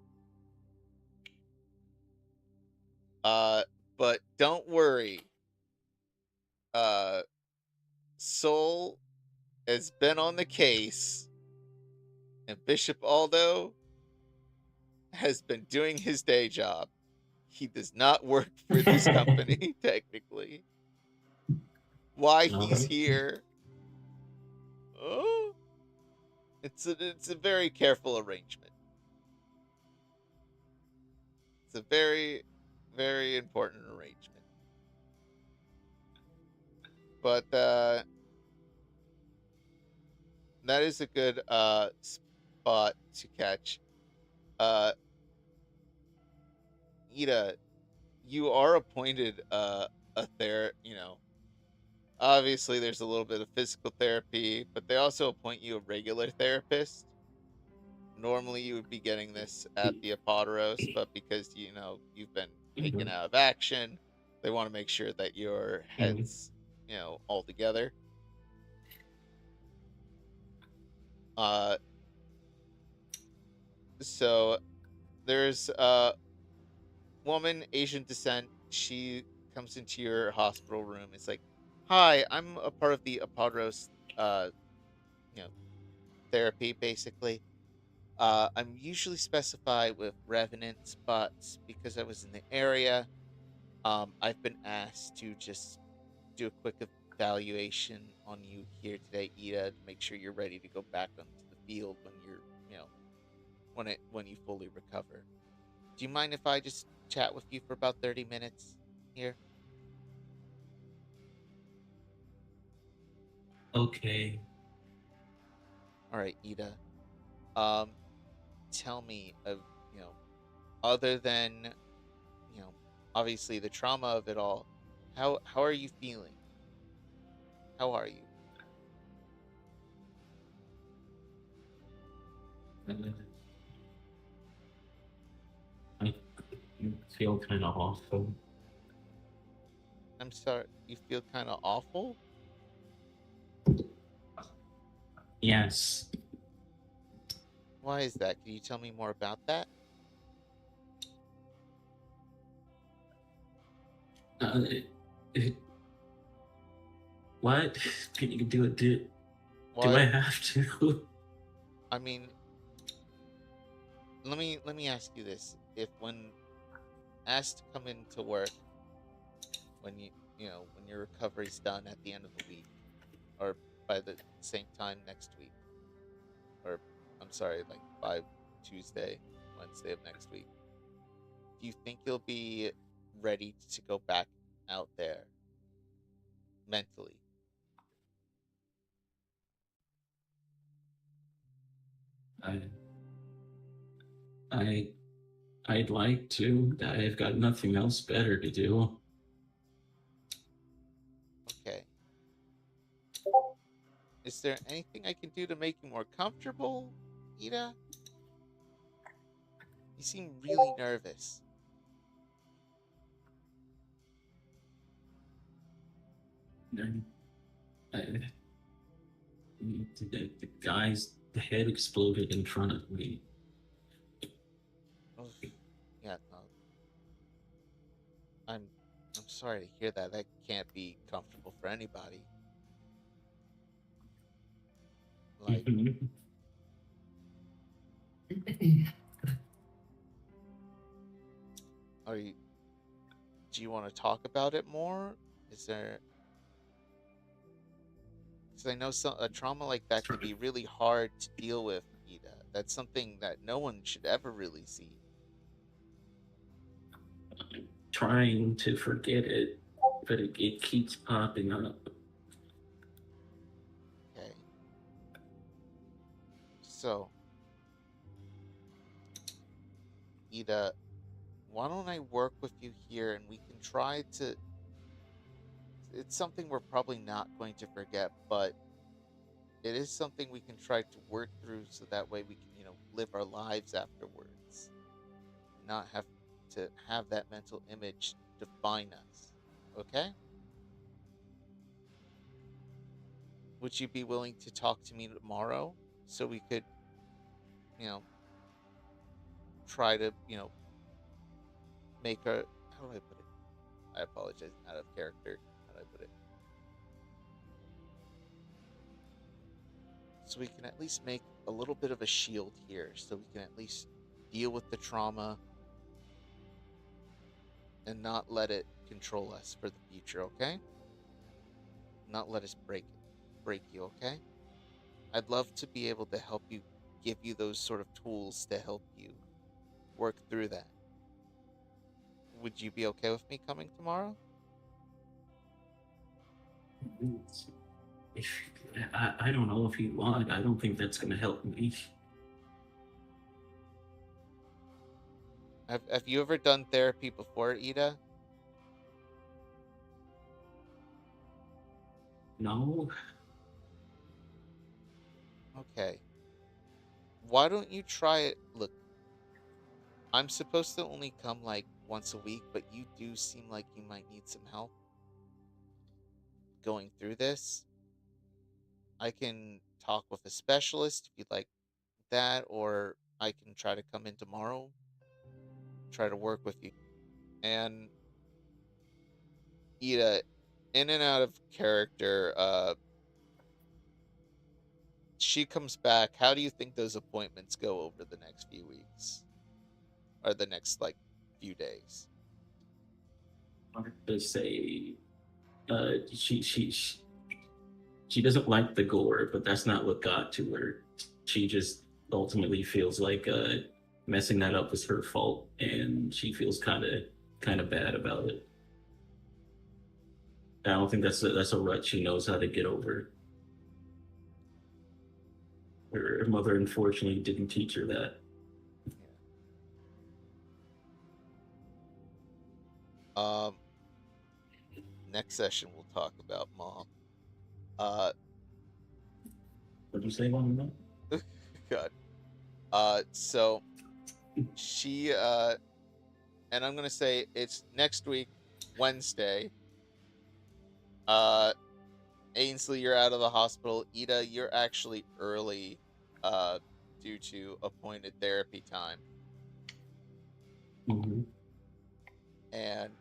But don't worry. Soul has been on the case, and Bishop Aldo has been doing his day job. He does not work for this company, technically. Why he's here? Oh, it's a very careful arrangement. It's a very, very important arrangement. But that is a good spot to catch. Ida, you are appointed obviously there's a little bit of physical therapy, but they also appoint you a regular therapist. Normally you would be getting this at the Apodoros, but because you've been taken out of action, they want to make sure that your head's all together. So there's a woman, Asian descent. She comes into your hospital room. It's like, hi, I'm a part of the Apodoros therapy, basically. I'm usually specified with revenants, but because I was in the area, I've been asked to just do a quick evaluation on you here today, Ida, to make sure you're ready to go back onto the field when you're, when you fully recover. Do you mind if I just chat with you for about 30 minutes here?
Okay.
All right, Ida. Tell me of, other than, obviously the trauma of it all, how are you feeling? How are you?
I feel kind of awful.
I'm sorry, you feel kind of awful?
Yes.
Why is that? Can you tell me more about that?
What? Can you do it? Do
What?
I have to?
I mean, let me ask you this: if when asked to come into work, when when your recovery's done at the end of the week, or by the same time next week, or I'm sorry, like by Tuesday, Wednesday of next week, do you think you'll be ready to go back out there mentally?
I'd like to. I've got nothing else better to do.
Okay. Is there anything I can do to make you more comfortable, Ida? You seem really nervous.
The guy's head exploded in front of me.
Oh, yeah, no. I'm sorry to hear that. That can't be comfortable for anybody. Like, do you want to talk about it more? Is there? Because I know a trauma like that can be really hard to deal with, Ida. That's something that no one should ever really see.
I'm trying to forget it, but it keeps popping up.
Okay. So, Ida, why don't I work with you here and we can try to. It's something we're probably not going to forget, but it is something we can try to work through so that way we can, live our lives afterwards. Not have to have that mental image define us. Okay? Would you be willing to talk to me tomorrow so we could, try to, make a. How do I put it? I apologize, out of character. How do I put it? So we can at least make a little bit of a shield here, so we can at least deal with the trauma, and not let it control us for the future, okay? Not let us break you, okay? I'd love to be able to help you, give you those sort of tools to help you work through that. Would you be okay with me coming tomorrow?
I don't know if you want. I don't think that's going to help me.
Have you ever done therapy before, Ida?
No.
Okay. Why don't you try it? Look, I'm supposed to only come like once a week, but you do seem like you might need some help going through this. I can talk with a specialist if you'd like that, or I can try to come in tomorrow, try to work with you. And Ida, in and out of character, she comes back. How do you think those appointments go over the next few weeks? Or the next, like, few days?
They say she doesn't like the gore, but that's not what got to her. She just ultimately feels like messing that up was her fault, and she feels kind of bad about it. I don't think that's a rut she knows how to get over. Her mother unfortunately didn't teach her that.
Next session we'll talk about Mom.
What did you say, Mom?
God. So she and I'm gonna say it's next week, Wednesday. Ainsley, you're out of the hospital. Ida, you're actually early due to appointed therapy time.
Mm-hmm.
And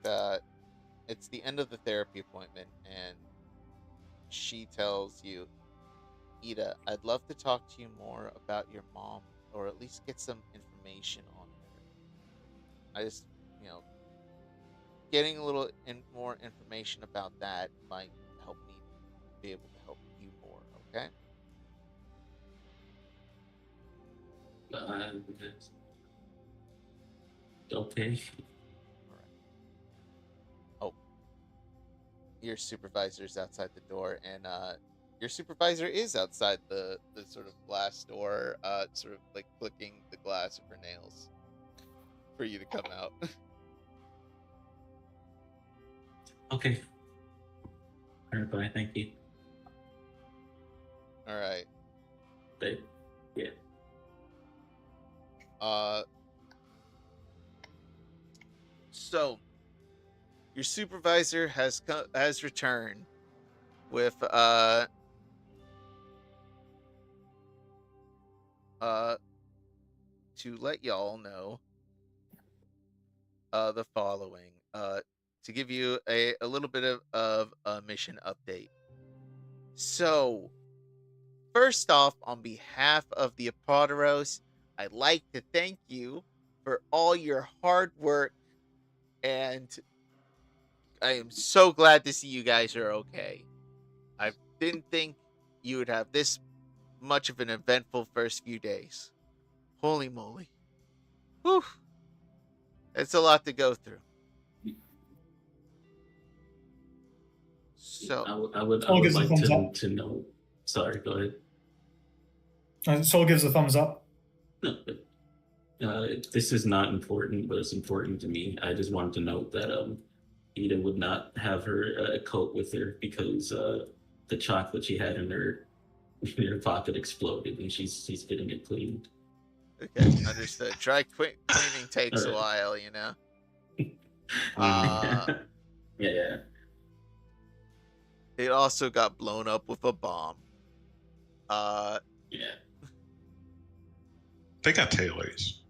it's the end of the therapy appointment, and she tells you, Ida, I'd love to talk to you more about your mom, or at least get some information on her. I just, getting a little more information about that might help me be able to help you more, okay?
Okay.
All right. Oh, your supervisor's outside the door, and your supervisor is outside the sort of glass door, sort of like clicking the glass with her nails for you to come out.
Okay. All right, bye. Thank you.
All right.
Yeah.
So your supervisor has returned with to let y'all know the following, to give you a little bit of a mission update. So first off, on behalf of the Apoteros, I'd like to thank you for all your hard work, and I am so glad to see you guys are okay. I didn't think you would have this much of an eventful first few days. Holy moly. Whew. It's a lot to go through. So
I would
gives a
like
thumbs up.
to know. Sorry, go ahead.
Soul gives a thumbs up.
No, this is not important, but it's important to me. I just wanted to note that Ida would not have her coat with her because the chocolate she had in her pocket exploded, and she's getting it cleaned.
Okay, understood. Dry cleaning takes a while,
Yeah.
It also got blown up with a bomb.
Yeah.
They got tailors.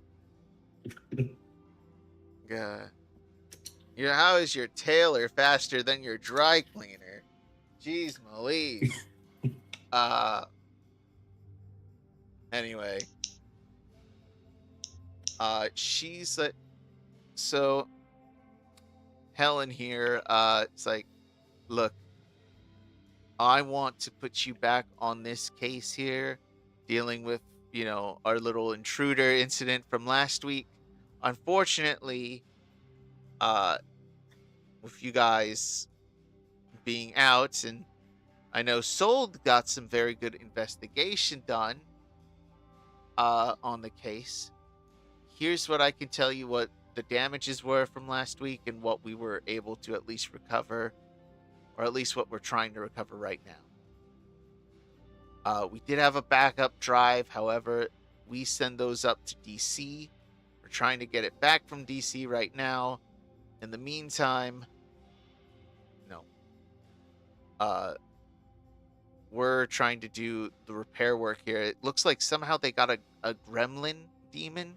Yeah. How is your tailor faster than your dry cleaner? Jeez Louise. Anyway. She's so Helen here. It's like, look, I want to put you back on this case here, dealing with, our little intruder incident from last week. Unfortunately, with you guys being out, and I know Sold got some very good investigation done on the case. Here's what I can tell you what the damages were from last week and what we were able to at least recover, or at least what we're trying to recover right now. We did have a backup drive. However, we send those up to DC. We're trying to get it back from DC right now. In the meantime, we're trying to do the repair work here. It looks like somehow they got a gremlin demon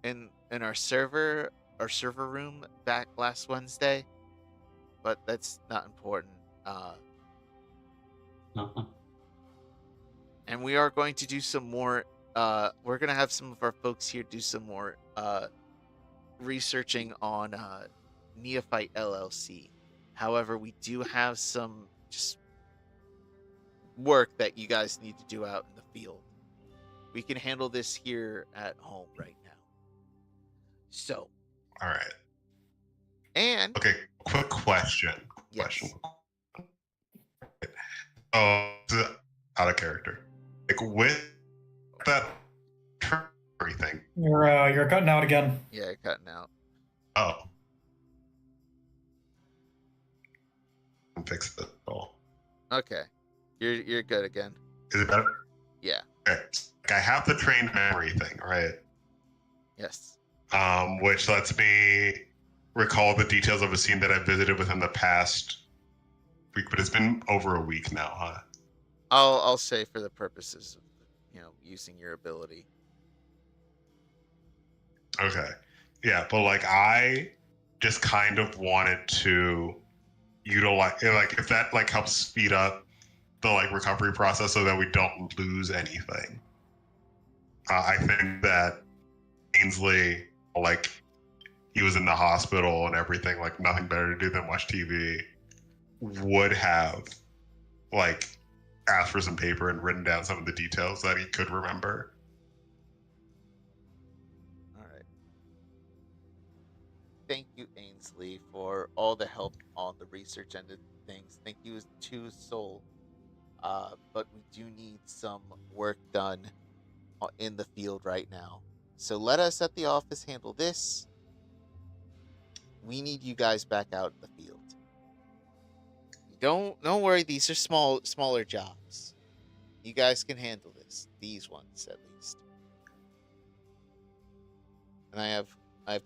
in our server room back last Wednesday, but that's not important. And we are going to do some more. We're going to have some of our folks here do some more researching on Neophyte LLC. However, we do have some just work that you guys need to do out in the field. We can handle this here at home right now. So.
All right.
And.
Okay, quick question.
Yes.
Oh, out of character. Like with that everything.
You're cutting out again.
Yeah, you're cutting out.
Oh. I'll fix this all.
Okay. You're good again.
Is it better?
Yeah.
Okay. I have the train memory thing, right?
Yes.
Which lets me recall the details of a scene that I visited within the past week, but it's been over a week now, huh?
I'll say for the purposes of using your ability.
Okay. Yeah, but like I just kind of wanted to utilize like if that like helps speed up the like recovery process so that we don't lose anything. I think that Ainsley, like he was in the hospital and everything, like nothing better to do than watch TV, would have like asked for some paper and written down some of the details that he could remember.
All right. Thank you, Ainsley, for all the help on the research end of things. Thank you to Soul. But we do need some work done in the field right now. So let us at the office handle this. We need you guys back out in the field. Don't worry, these are smaller jobs. You guys can handle this. These ones at least. And I have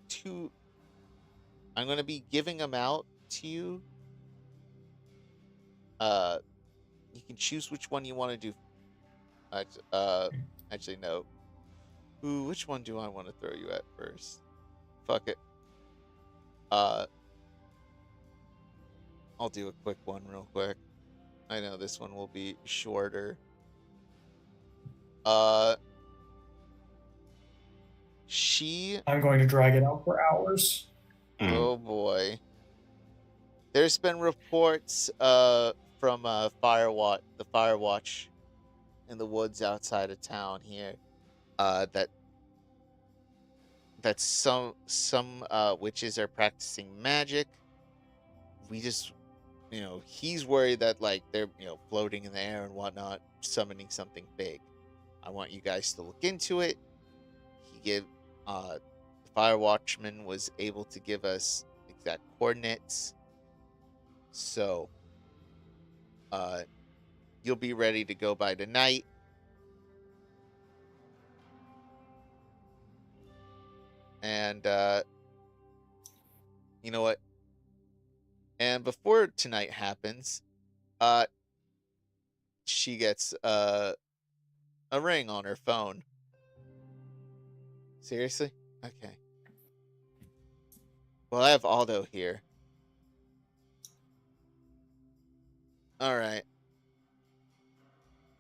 two. I'm going to be giving them out to you. You can choose which one you want to do. Actually no. Ooh, which one do I want to throw you at first? Fuck it. I'll do a quick one real quick. I know this one will be shorter. I'm
going to drag it out for hours.
Oh boy. There's been reports from the fire watch in the woods outside of town here that some witches are practicing magic. We just he's worried that like they're floating in the air and whatnot, summoning something big. I want you guys to look into it. The fire watchman was able to give us exact coordinates, so you'll be ready to go by tonight. And you know what? And before tonight happens, she gets a ring on her phone. Seriously? Okay. Well, I have Aldo here. All right.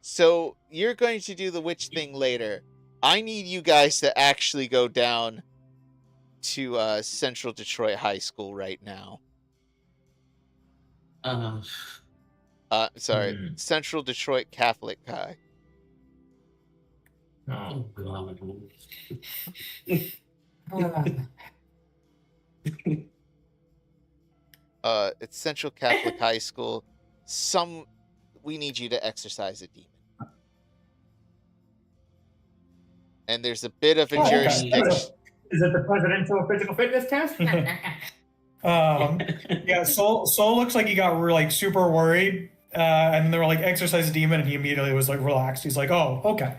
So you're going to do the witch thing later. I need you guys to actually go down to Central Detroit High School right now. Sorry, Central Detroit Catholic High.
Oh,
God.
It's Central Catholic High School. We need you to exercise a demon. And there's a bit of a jurisdiction.
Is it the presidential physical fitness test?
Yeah, Soul looks like he got like super worried, and they were like, exercise a demon, and he immediately was like relaxed. He's like, oh, okay.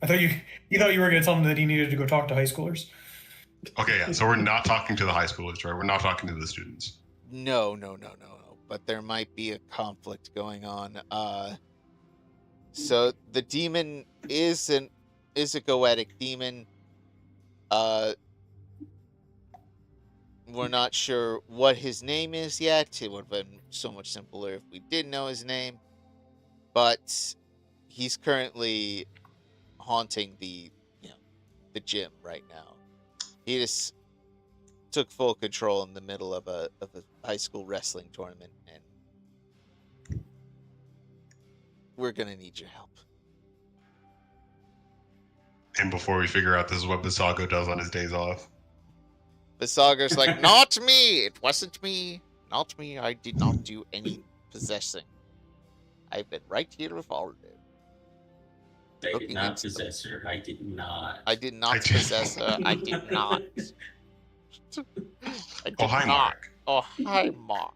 I thought you were gonna tell him that he needed to go talk to high schoolers.
Okay, yeah. So we're not talking to the high schoolers, right? We're not talking to the students.
No. But there might be a conflict going on. So the demon is a goetic demon. We're not sure what his name is yet. It would have been so much simpler if we did know his name. But he's currently haunting the gym right now. He just took full control in the middle of a high school wrestling tournament, and we're gonna need your help.
And before we figure out this is what Basago does on his days off.
Basago's like, not me! It wasn't me! Not me, I did not do any possessing. I've been right here with Aldo.
I did not possess her. I did not.
I did not possess her. I did not. I did
Oh, hi,
not.
Mark.
Oh, hi, Mark.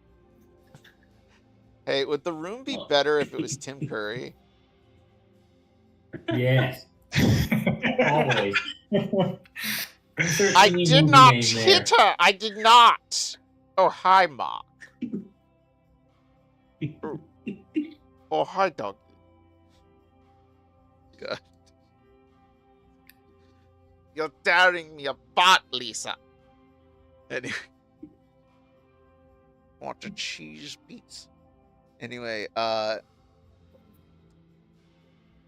Hey, would the room be better if it was Tim Curry?
Yes. Always.
I did not hit her. I did not. Oh, hi, Mark. Oh, hi, doggy. God. You're tearing me apart, Lisa. Anyway. Want a cheese beats? Anyway,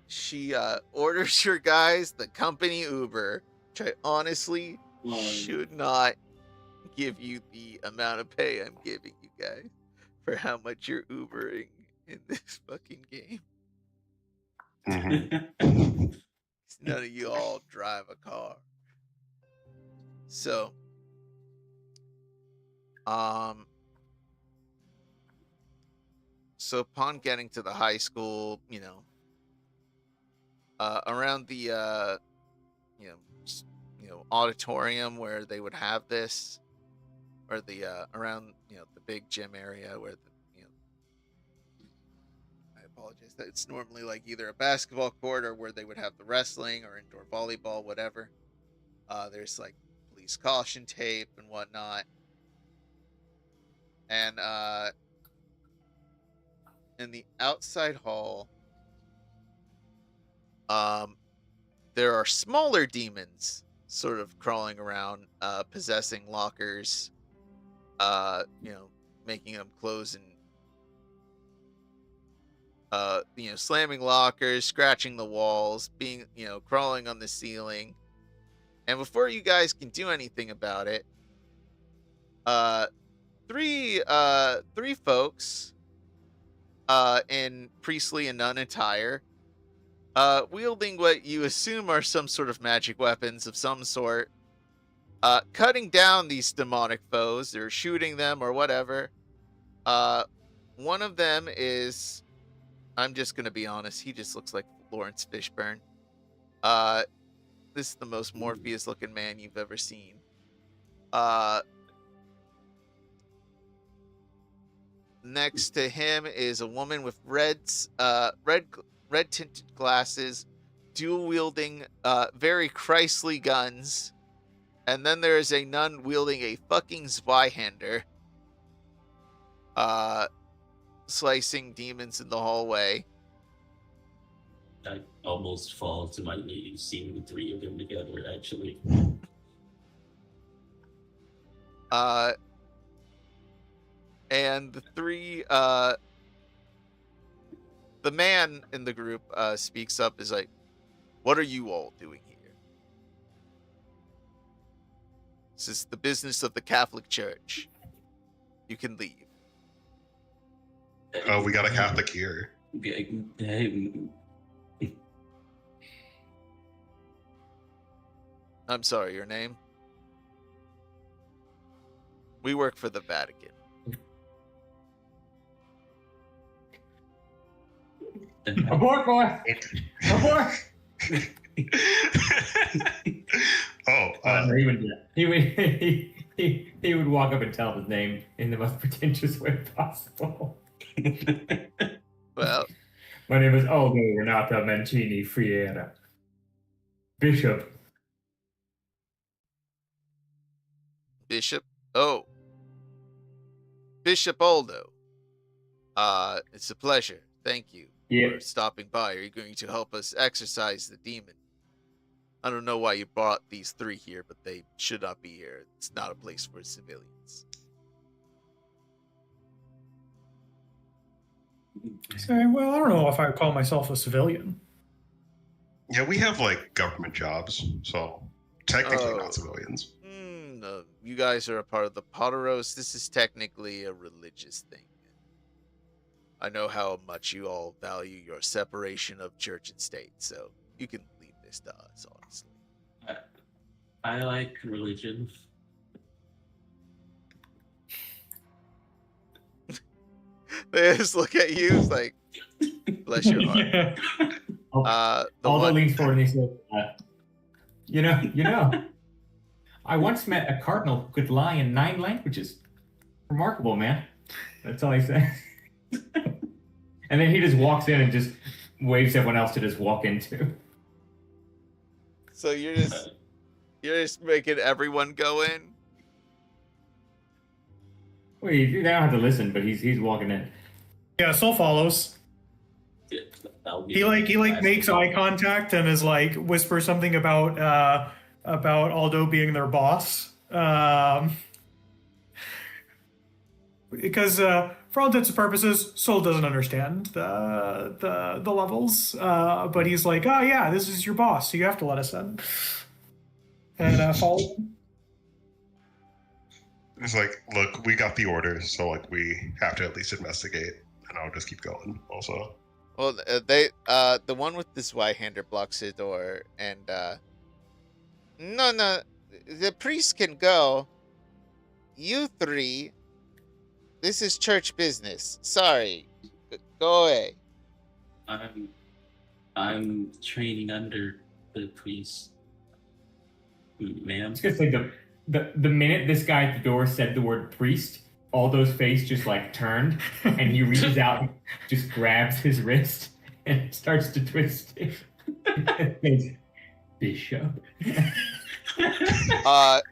she orders your guys the company Uber, which I honestly should not give you the amount of pay I'm giving you guys for how much you're Ubering in this fucking game.
Mm-hmm.
None of you all drive a car. So, so upon getting to the high school, around the auditorium where they would have this, or the around the big gym area where I apologize, that it's normally like either a basketball court or where they would have the wrestling or indoor volleyball, whatever. There's like police caution tape and whatnot, and in the outside hall, there are smaller demons sort of crawling around, possessing lockers, making them close and slamming lockers, scratching the walls, being crawling on the ceiling. And before you guys can do anything about it, three folks in priestly and nun attire, wielding what you assume are some sort of magic weapons of some sort, cutting down these demonic foes, or shooting them, or whatever. One of them is, I'm just gonna be honest, he just looks like Lawrence Fishburne. This is the most Morpheus looking man you've ever seen. Next to him is a woman with red tinted glasses, dual wielding very Christly guns. And then there is a nun wielding a fucking Zweihander, slicing demons in the hallway.
I almost fall to my knees seeing the three of them together, actually. And the three, the man in the group speaks up, is like,
What are you all doing here? This is the business of the Catholic Church. You can leave.
Oh, we got a Catholic here.
I'm sorry, your name? We work for the Vatican.
Abort, boy! Abort!
Oh,
No, he would do that. He would walk up and tell his name in the most pretentious way possible.
Well,
My name is Aldo Renata Mancini Friera. Bishop.
Bishop? Oh. Bishop Aldo. It's a pleasure. Thank you
Yeah.
for stopping by. Are you going to help us exorcise the demon? I don't know why you brought these three here, but they should not be here. It's not a place for civilians.
Say, well, I don't know if I would call myself a civilian.
yeah, we have like government jobs, so technically
Oh.
not civilians.
No, you guys are a part of the Potteros. This is technically a religious thing. I know how much you all value your separation of church and state, so you can leave this to us, honestly.
I like religion.
They just look at you, it's like, bless your heart. The
Aldo
one,
leans forward and he says, you know, I once met a cardinal who could lie in 9 languages. Remarkable, man. That's all he says. And then he just walks in and just waves everyone else to just walk into.
so you're just making everyone go in.
Well, they don't have to listen, but he's walking in.
Yeah, Soul follows.
Yeah, that'll be
He
last
makes
one.
eye contact and is like whispers something about Aldo being their boss. Because for all intents and purposes, Soul doesn't understand the levels. But he's like, oh yeah, this is your boss, so you have to let us in. And follow.
It's like, look, we got the orders, so like we have to at least investigate, and I'll just keep going. Also,
Well, the one with this Y-hander blocks the door, and no, the priest can go. You three, this is church business. Sorry, go away.
I'm training under the priest, ma'am.
It's just like the minute this guy at the door said the word priest, Aldo's face just like turned, and he reaches out, and just grabs his wrist, and starts to twist it. Bishop.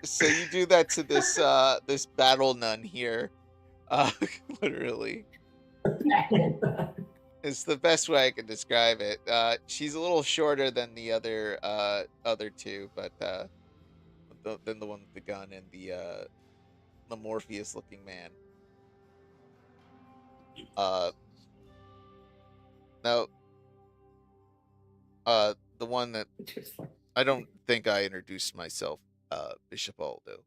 So you do that to this this battle nun here. Literally. It's the best way I can describe it. She's a little shorter than the other two, but than the one with the gun and the Morpheus looking man. Now, the one that
Just like,
I don't think I introduced myself, Bishop Aldo.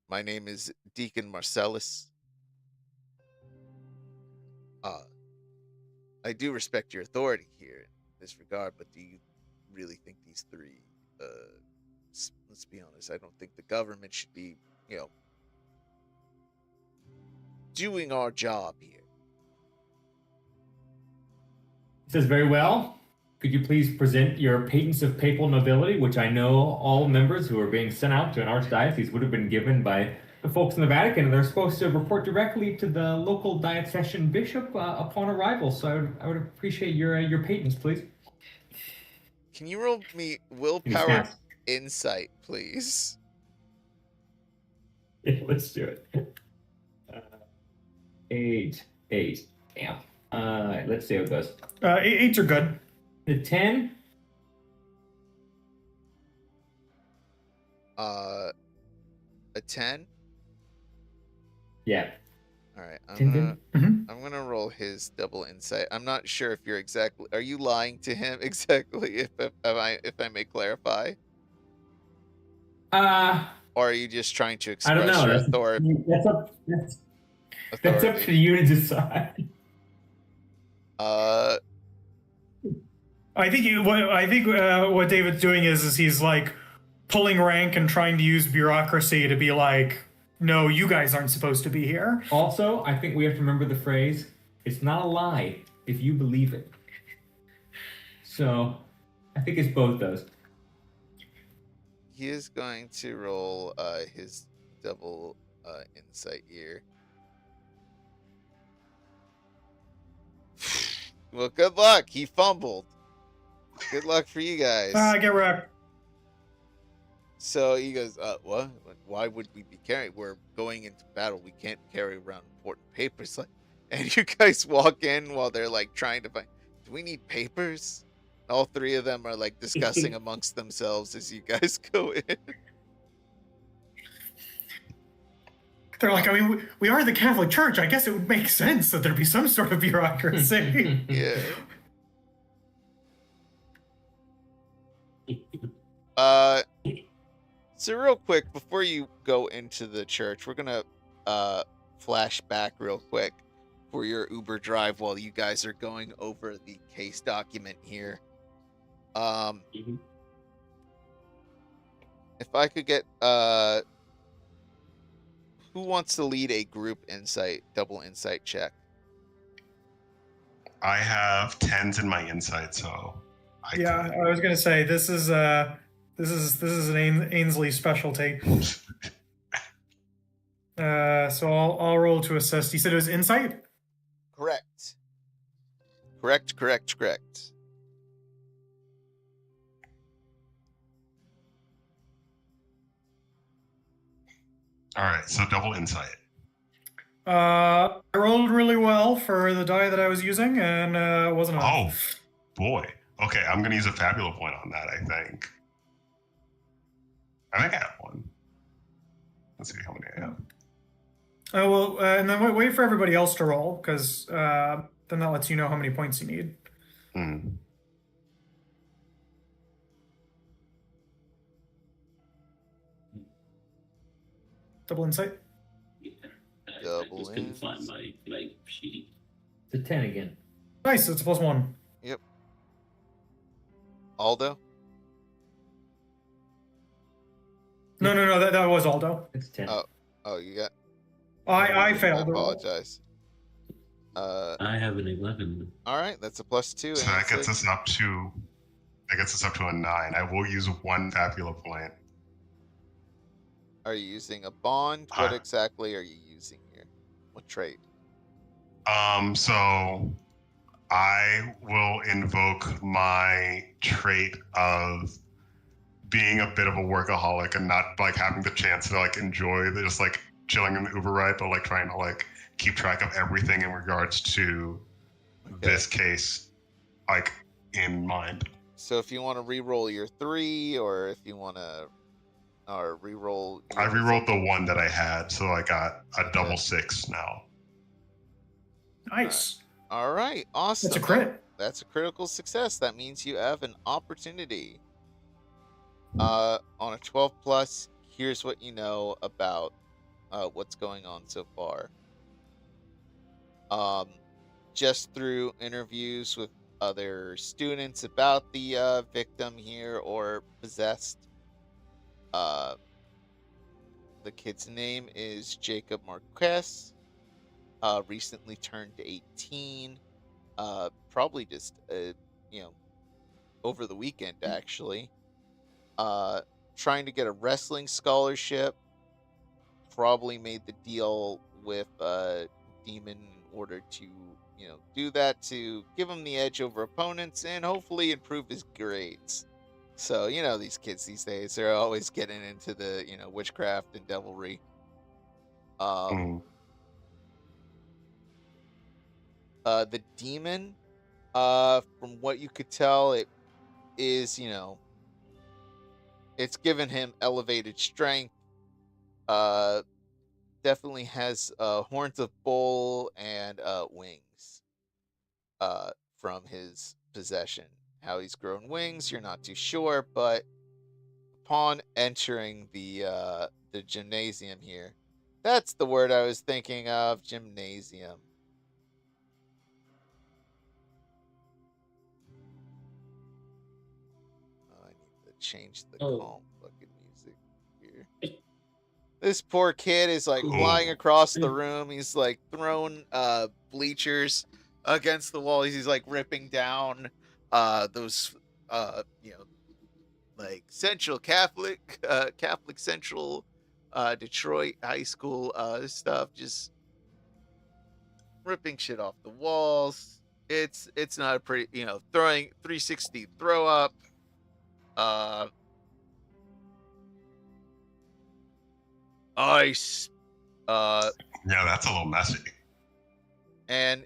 My name is Deacon Marcellus. I do respect your authority here in this regard, but do you really think these three, let's be honest, I don't think the government should be, doing our job here.
It says very well. Could you please present your patents of papal nobility, which I know all members who are being sent out to an archdiocese would have been given by the folks in the Vatican, and they're supposed to report directly to the local diocesan bishop upon arrival. So I would appreciate your patents, please.
Can you roll me willpower
Yes.
insight, please?
Yeah, let's do it. 8. Damn. Let's see how it goes.
8s are good.
The 10.
A 10.
Yeah.
All right,
Tintin?
I'm gonna roll his double insight. I'm not sure if you're exactly. Are you lying to him exactly? If I may clarify, or are you just trying to
I don't
express
know.
your
That's up to you to decide.
I think what David's doing is he's like pulling rank and trying to use bureaucracy to be like, no, you guys aren't supposed to be here.
Also, I think we have to remember the phrase, it's not a lie if you believe it. So, I think it's both those.
He is going to roll his double insight here. Well, good luck. He fumbled. Good luck for you guys.
Get wrecked.
So he goes, what? Why would we be carrying? We're going into battle. We can't carry around important papers. Like, and you guys walk in while they're like trying to find, do we need papers? All three of them are like discussing amongst themselves as you guys go in.
They're like, I mean, we are the Catholic Church. I guess it would make sense that there'd be some sort of bureaucracy.
Yeah. So real quick, before you go into the church, we're gonna flash back real quick for your Uber drive while you guys are going over the case document here. If I could get who wants to lead a group double insight check?
I have 10s in my insight, so I
was gonna say this is an Ainsley specialty. So I'll roll to assist. You said it was insight?
Correct.
All right, so double insight.
I rolled really well for the die that I was using, and it wasn't enough.
Oh, boy. Okay, I'm going to use a Fabula point on that, I think. I have one. Let's see how many I have.
Oh, well, and then wait for everybody else to roll, because then that lets you know how many points you need. Double insight?
Yeah. I just couldn't find my sheet.
It's a 10 again.
Nice, it's a +1.
Yep. Aldo?
No, that was Aldo.
It's 10.
Oh, you got...
I failed.
I apologize.
I have an 11.
All right, that's a +2.
So that gets us up to a 9. I will use one Fabula point.
Are you using a bond? What exactly are you using here? What trait?
So I will invoke my trait of being a bit of a workaholic and not like having the chance to like enjoy just like chilling in the Uber ride, but like trying to like keep track of everything in regards to this case, like in mind.
So if you want to re-roll your 3, or if you want to, or re-roll.
I re-rolled the 1 that I had, so I got a double 6 now.
Nice.
All right, awesome.
That's a crit.
That's a critical success. That means you have an opportunity. On a 12+, here's what you know about what's going on so far. Just through interviews with other students about the victim here or possessed. The kid's name is Jacob Marquez. Recently turned 18. Probably just over the weekend actually. Trying to get a wrestling scholarship. Probably made the deal with Demon in order to do that to give him the edge over opponents and hopefully improve his grades. So, these kids these days, they're always getting into the, witchcraft and devilry. The demon, from what you could tell, it is, it's given him elevated strength, definitely has horns of bull and wings from his possession. How he's grown wings, you're not too sure, but upon entering the gymnasium here, that's the word I was thinking of, gymnasium. I need to change the calm fucking music here. This poor kid is like flying across the room. He's like throwing bleachers against the wall. He's like ripping down those like Central Catholic Central Detroit high school stuff, just ripping shit off the walls. It's not a pretty, throwing 360 throw up. Ice.
Yeah, that's a little messy.
And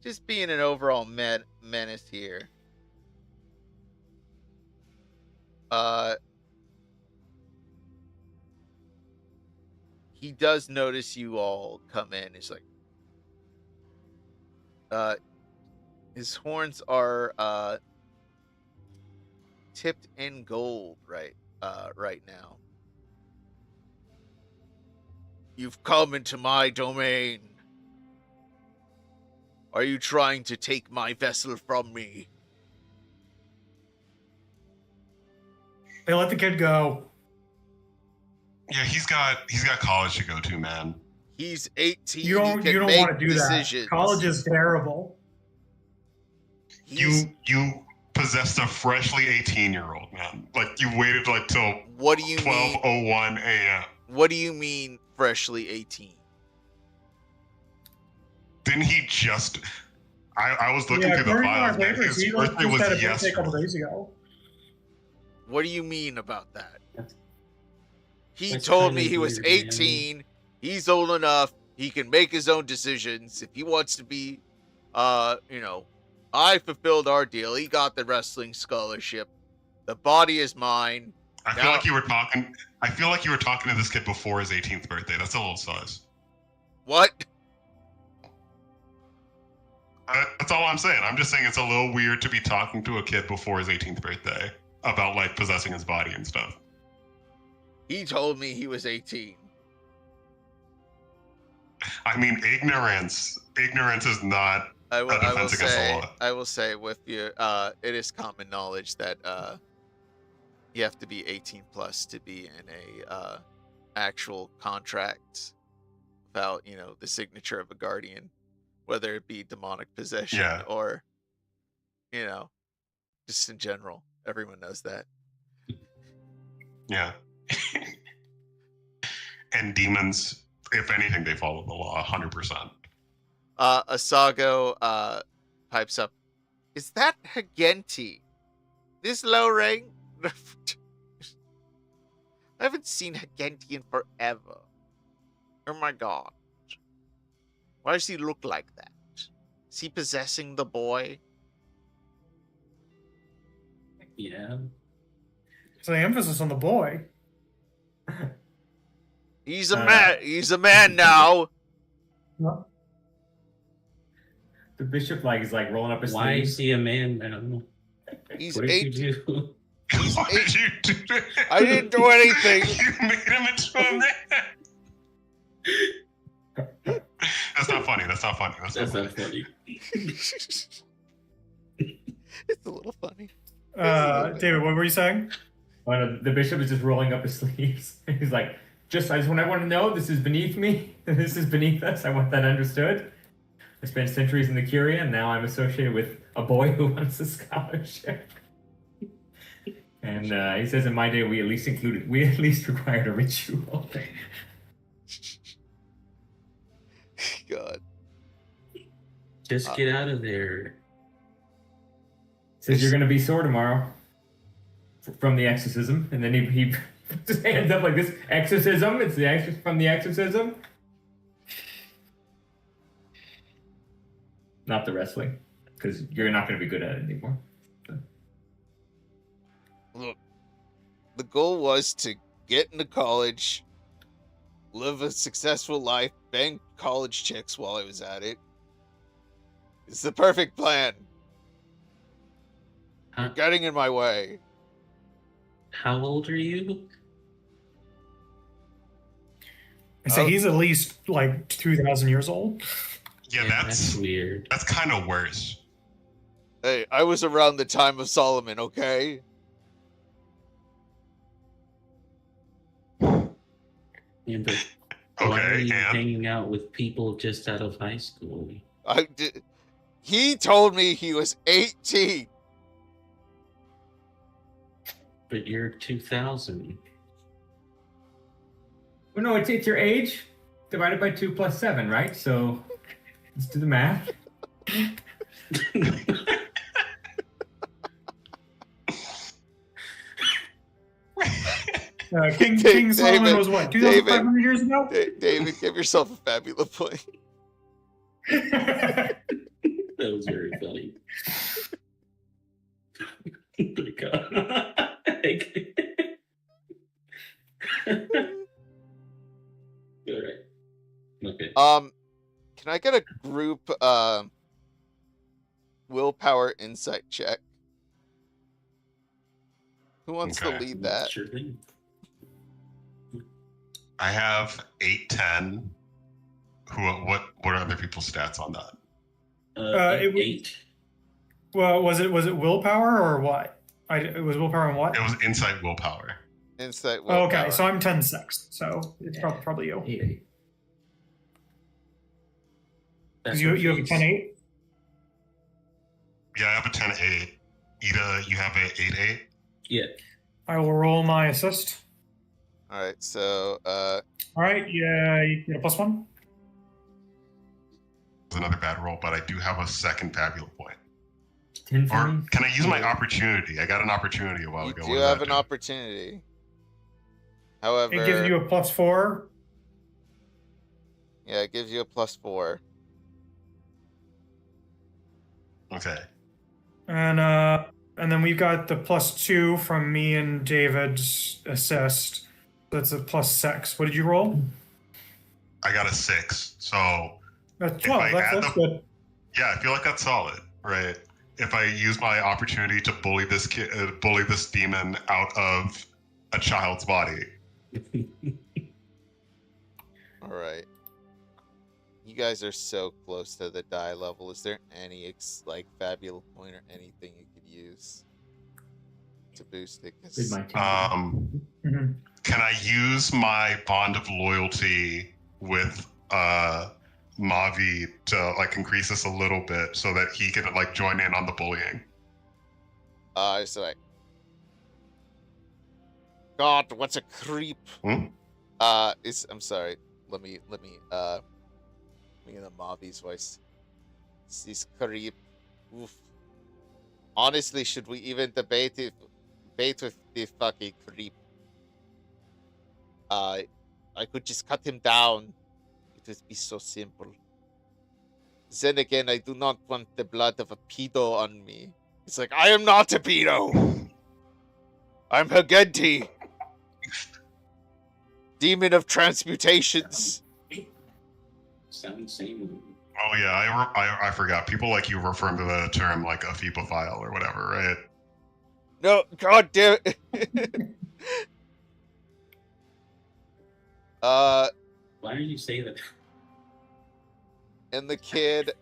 just being an overall menace here. He does notice you all come in. He's like, his horns are tipped in gold right now. You've come into my domain. Are you trying to take my vessel from me?
They let the kid go.
Yeah, he's got college to go to, man.
He's 18.
You don't want to do that. College is terrible.
You possessed a freshly 18-year-old, man. Like, you waited like till 12:01 a.m.
What do you mean freshly 18?
Didn't he just... I was looking through the files, man. His birthday was yesterday.
A couple days ago.
What do you mean about that? He told me he was 18. Man. He's old enough. He can make his own decisions. If he wants to be, I fulfilled our deal. He got the wrestling scholarship. The body is mine.
I feel like you were talking to this kid before his 18th birthday. That's a little sus.
What?
That's all I'm saying. I'm just saying it's a little weird to be talking to a kid before his 18th birthday about like possessing his body and stuff.
He told me he was 18.
I mean, ignorance is not a defense against the law.
I will say with you, it is common knowledge that you have to be 18 plus to be in a actual contract without, the signature of a guardian, whether it be demonic possession or, just in general. Everyone knows that.
Yeah. And demons, if anything, they follow the law 100%.
Asago pipes up. Is that Hagenti? This low rank? I haven't seen Hagenti in forever. Oh my god. Why does he look like that? Is he possessing the boy?
Yeah.
So the emphasis on the boy.
He's a man. He's a man now.
No.
The bishop is like rolling up his sleeves.
Why is he a man now?
He's
what did
18.
you do?
What did you do?
I didn't do anything.
You made him into a man. That's not funny. That's not funny.
That's not funny.
It's a little funny.
David, what were you saying?
The bishop is just rolling up his sleeves. He's like, I want to know, this is beneath me. This is beneath us. I want that understood. I spent centuries in the Curia, and now I'm associated with a boy who wants a scholarship. And he says, in my day, we at least required a ritual.
God.
Just get out of there.
Says you're going to be sore tomorrow from the exorcism. And then he puts his hands up like this. Exorcism? It's the from the exorcism? Not the wrestling. Because you're not going to be good at it anymore. So.
Look, the goal was to get into college, live a successful life, bang college chicks while I was at it. It's the perfect plan. You're getting in my way.
How old are you?
I say he's at least like 2,000 years old.
Yeah,
that's weird.
That's kind of worse.
Hey, I was around the time of Solomon, okay?
Yeah, but why are you hanging out with people just out of high school?
He told me he was 18.
But you're 2,000.
Well, no, it's your age divided by 2 plus 7, right? So let's do the math.
King Solomon was what, 2,500 years ago?
David, give yourself a fabula point.
That was very funny. Oh my God. All right. Okay.
Can I get a group willpower insight check? Who wants to lead that?
Sure thing.
I have 8, 10. What are other people's stats on that?
8.
Well, was it willpower or what? It was willpower and what?
It was insight willpower.
Insight willpower.
Oh, okay, so I'm 10-6, so it's probably you.
8.
Because you have a 10-8?
Yeah, I have a 10-8. Ida, you have a 8-8?
Yeah.
I will roll my assist.
Alright, so
Alright, yeah, you get a +1.
It's another bad roll, but I do have a second fabula point.
10 for
Or
me?
can I use my opportunity? I got an opportunity a while ago.
You do have an opportunity. However,
It gives you a +4.
Yeah, it gives you a +4.
Okay.
And then we've got the +2 from me and David's assist. That's a +6. What did you roll?
I got a 6. So
That's 12. That's good.
Yeah, I feel like that's solid, right? If I use my opportunity to bully this demon out of a child's body.
All right. You guys are so close to the die level. Is there any fabula point or anything you could use to boost it?
Can I use my bond of loyalty with Mavi to increase this a little bit so that he can join in on the bullying?
It's like, God, what's a creep? I'm sorry. Let me in the Mavi's voice. This creep. Oof. Honestly, should we even debate with the fucking creep? I could just cut him down. It would be so simple. Then again, I do not want the blood of a pedo on me. It's like, I am not a pedo. I'm Hagenti. Demon of transmutations.
Sounds same.
Oh yeah, I forgot. People like you refer to the term a phebophile or whatever, right?
No, god damn it.
Why did you say that?
And the kid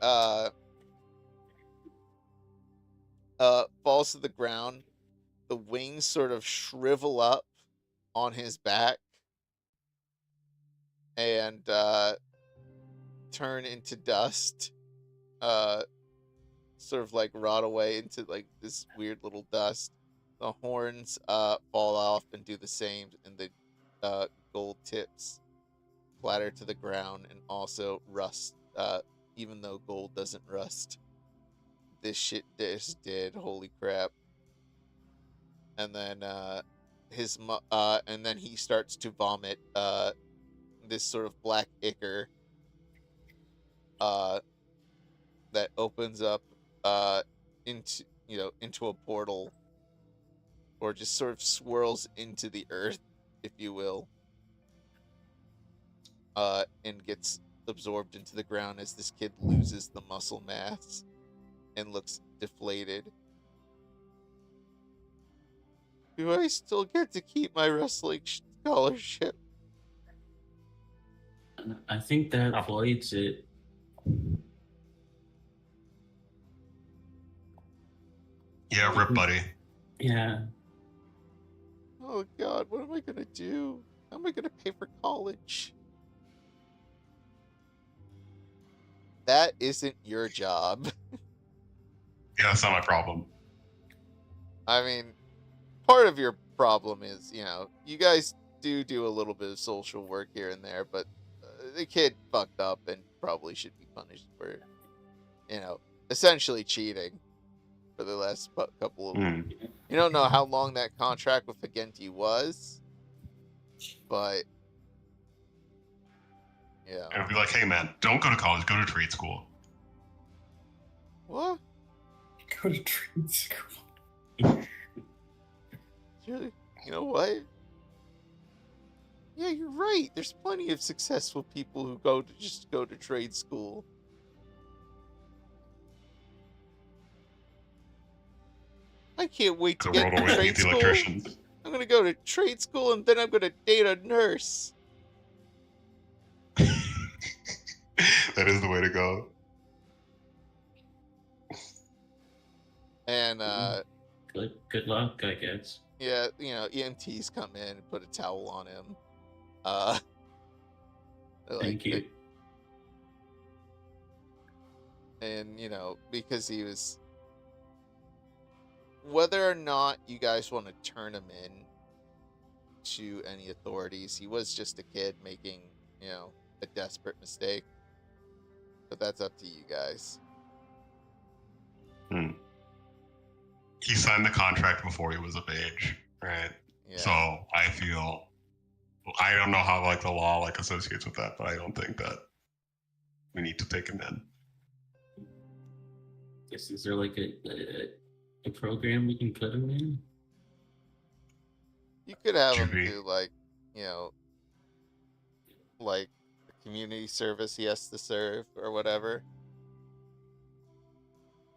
falls to the ground. The wings sort of shrivel up on his back and turn into dust. Sort of rot away into this weird little dust. The horns fall off and do the same, and the gold tips clatter to the ground and also rust. Even though gold doesn't rust, this shit just did. Holy crap! And then and then he starts to vomit this sort of black ichor that opens up into a portal, or just sort of swirls into the earth, if you will. and gets absorbed into the ground as this kid loses the muscle mass and looks deflated. Do I still get to keep my wrestling scholarship?
I think that voids it.
Yeah, rip, buddy.
Yeah.
Oh God, what am I gonna do? How am I gonna pay for college? That isn't your job.
Yeah, that's not my problem.
I mean, part of your problem is, you guys do a little bit of social work here and there, but the kid fucked up and probably should be punished for, essentially cheating for the last couple of weeks. You don't know how long that contract with Agenti was, but yeah.
And be like, hey man, don't go to college, go to trade school.
What?
Go to trade school.
You know what? Yeah, you're right. There's plenty of successful people who go to trade school. I can't wait to
The
get
world
to
always
trade
needs
school.
electricians.
I'm gonna go to trade school and then I'm gonna date a nurse.
That is the way to go.
And
Good luck, I guess.
yeah, EMTs come in and put a towel on him.
Thank you.
And because he was, whether or not you guys want to turn him in to any authorities, he was just a kid making a desperate mistake. But that's up to you guys.
He signed the contract before he was of age, right?
Yeah.
So I don't know how the law associates with that, but I don't think that we need to take him in.
Is there a program we can put him in?
You could have him
Should be.
do the community service he has to serve or whatever.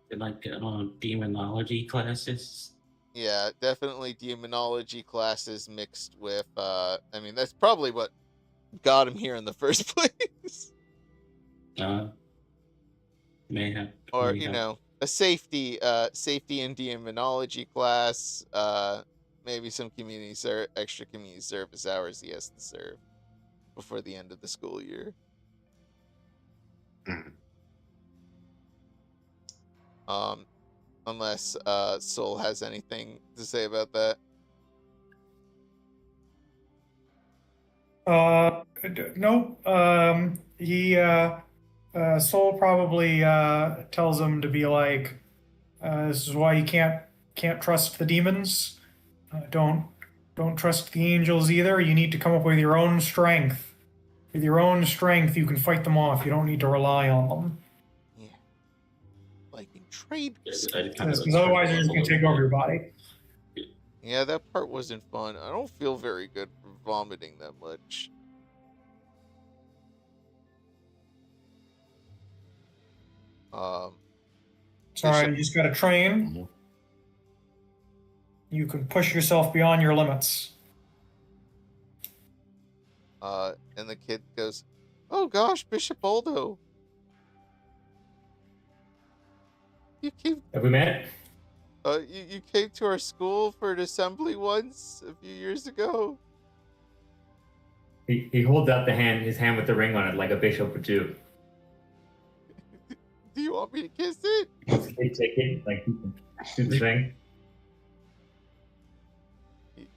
Demonology classes.
Yeah, definitely demonology classes mixed with that's probably what got him here in the first place.
Mayhap.
Or, a safety and demonology class, maybe some extra community service hours he has to serve before the end of the school year. Unless Soul has anything to say about that.
No. Soul probably tells him to be like, this is why you can't trust the demons. Don't trust the angels either. You need to come up with your own strength. With your own strength, you can fight them off. You don't need to rely on them.
Yeah. Like in trade.
Because otherwise, they're just going to take over your body.
Yeah, that part wasn't fun. I don't feel very good for vomiting that much.
Sorry, you just got to train. You can push yourself beyond your limits.
And the kid goes, "Oh gosh, Bishop Aldo.
Have we met?
You came to our school for an assembly once a few years ago."
He holds out his hand with the ring on it like a bishop would do.
Do you want me to kiss it?
They take it, do the thing.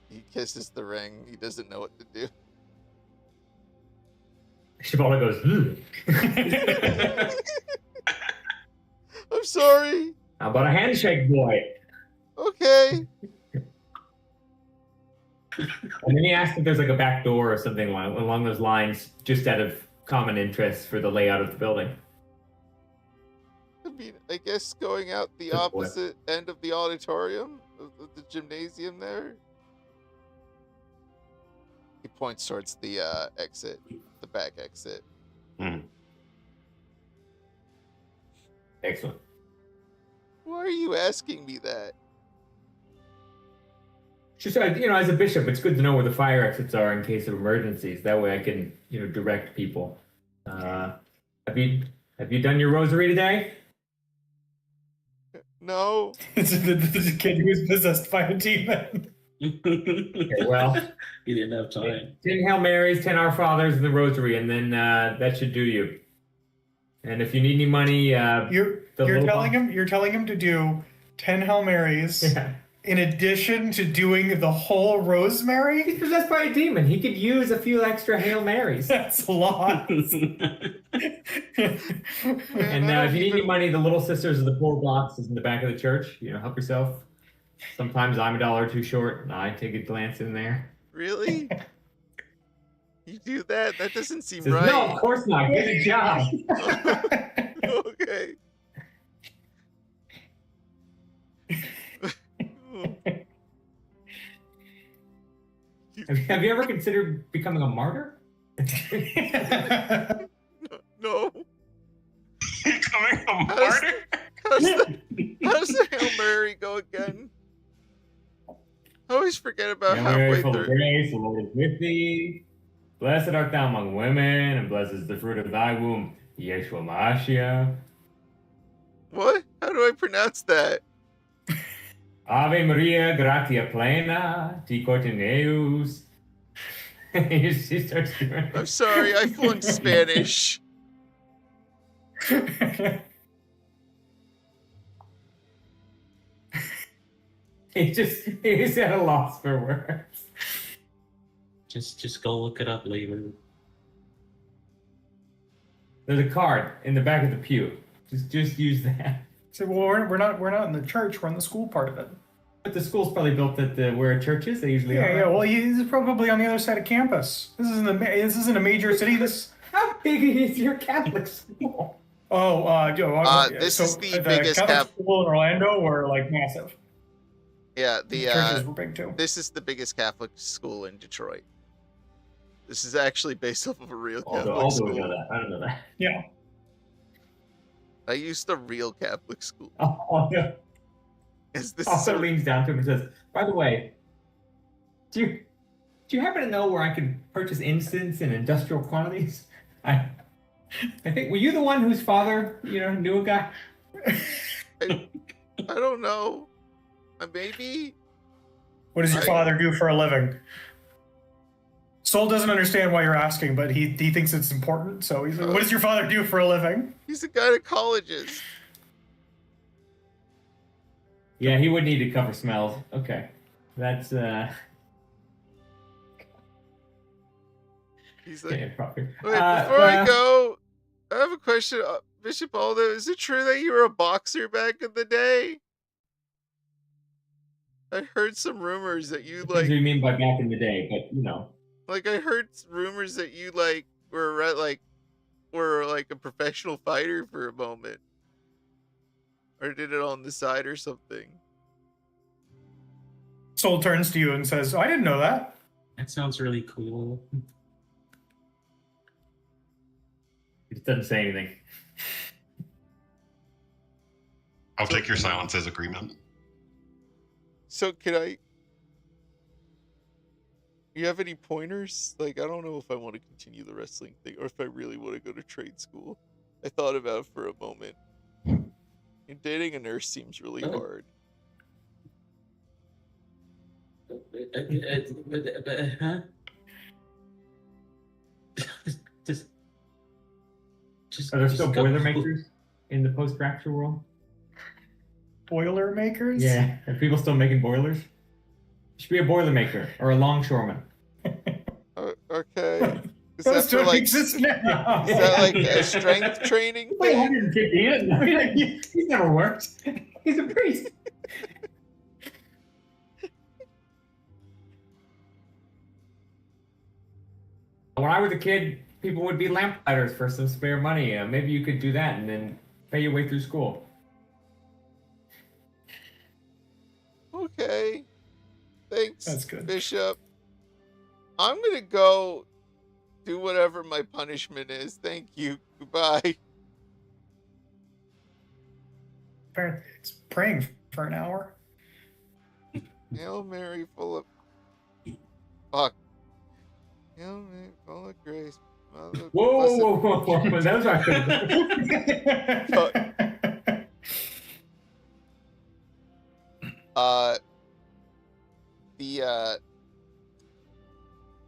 He kisses the ring. He doesn't know what to do.
Shivala goes,
I'm sorry.
How about a handshake, boy?
Okay.
And then he asks if there's a back door or something along those lines, just out of common interest for the layout of the building.
I mean, I guess going out the opposite end of the auditorium, of the gymnasium there. He points towards the exit, the back exit.
Excellent.
Why are you asking me that?
Just as a bishop, it's good to know where the fire exits are in case of emergencies. That way, I can direct people. Have you done your rosary today?
No.
It's the kid who was possessed by a demon.
Okay, well,
He didn't have time.
10 Hail Marys, 10 Our Fathers, and the rosary, and then that should do you. And if you need any money,
You're telling him to do 10 Hail Marys.
Yeah.
In addition to doing the whole rosemary?
He's possessed by a demon. He could use a few extra Hail Marys.
That's a lot.
And if you need any money, the Little Sisters of the Poor box is in the back of the church. Help yourself. Sometimes I'm a dollar too short, and I take a glance in there.
Really? You do that? That doesn't seem
Says,
right.
no, of course not. Get a job.
Okay.
Have you ever considered becoming a martyr?
No.
Becoming a martyr?
How's the Hail Mary go again? I always forget about
Hail
halfway
Mary, full of
through.
grace, the Lord is with thee. Blessed art thou among women, and blessed is the fruit of thy womb, Yeshua Mashiach.
What? How do I pronounce that?
Ave Maria, gratia plena, ticotineus. She starts doing
I'm sorry, I flunked Spanish.
He's at a loss for words.
Just go look it up later.
There's a card in the back of the pew. Just use that.
So, well, we're not in the church. We're in the school part of it.
But the school's probably built at where a church is. They usually are.
Yeah. Well, he's probably on the other side of campus. This isn't a major city.
How big is your Catholic school?
This is the biggest
Catholic school in Orlando were like massive.
Yeah,
churches were big too.
This is the biggest Catholic school in Detroit. This is actually based off of a real Catholic
Aldo
school.
would know that. I don't know that.
Yeah.
I used the real Catholic school.
Aldo
Is
leans down to him and says, "By the way, do you happen to know where I can purchase incense in industrial quantities? I think, were you the one whose father knew a guy?"
I don't know. Maybe.
What does your father do for a living? Soul doesn't understand why you're asking, but he thinks it's important. So he's like, "What does your father do for a living?"
He's a gynecologist.
Yeah, he would need to cover smells. Okay, that's
He's like,
yeah, probably.
wait, before I go, I have a question. Bishop Aldo, is it true that you were a boxer back in the day? I heard some rumors that you
What do you mean by back in the day? But
like I heard rumors that you were a professional fighter for a moment, or did it on the side or something.
Soul turns to you and says, "I didn't know that."
That sounds really cool.
he just doesn't say anything.
I'll take your silence as agreement.
So you have any pointers? Like, I don't know if I want to continue the wrestling thing or if I really want to go to trade school. I thought about it for a moment. And dating a nurse seems really hard.
Huh?
Are there still
go-
Boilermakers in the post-rapture world?
Boilermakers?
Yeah, are people still making boilers? You should be a Boilermaker or a longshoreman.
Okay. Is
Those
that for
don't
like
exist now.
is that like a strength training
Wait,
thing?
150 in. He's never worked. He's a priest. When I was a kid, people would be lamplighters for some spare money. Maybe you could do that and then pay your way through school.
Okay. Thanks.
That's good.
Bishop. I'm gonna go do whatever my punishment is. Thank you. Goodbye.
Apparently, it's praying for an hour.
Hail Mary, full of fuck. Hail Mary, full of grace. Mother, blessed-
Whoa. That was not good.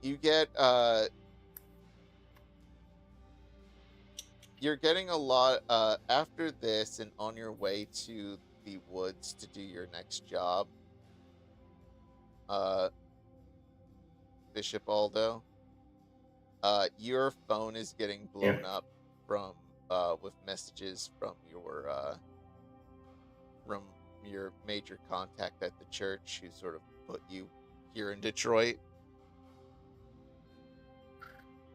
You get you're getting a lot after this and on your way to the woods to do your next job. Bishop Aldo, your phone is getting blown up from with messages from your major contact at the church, who sort of put you here in Detroit.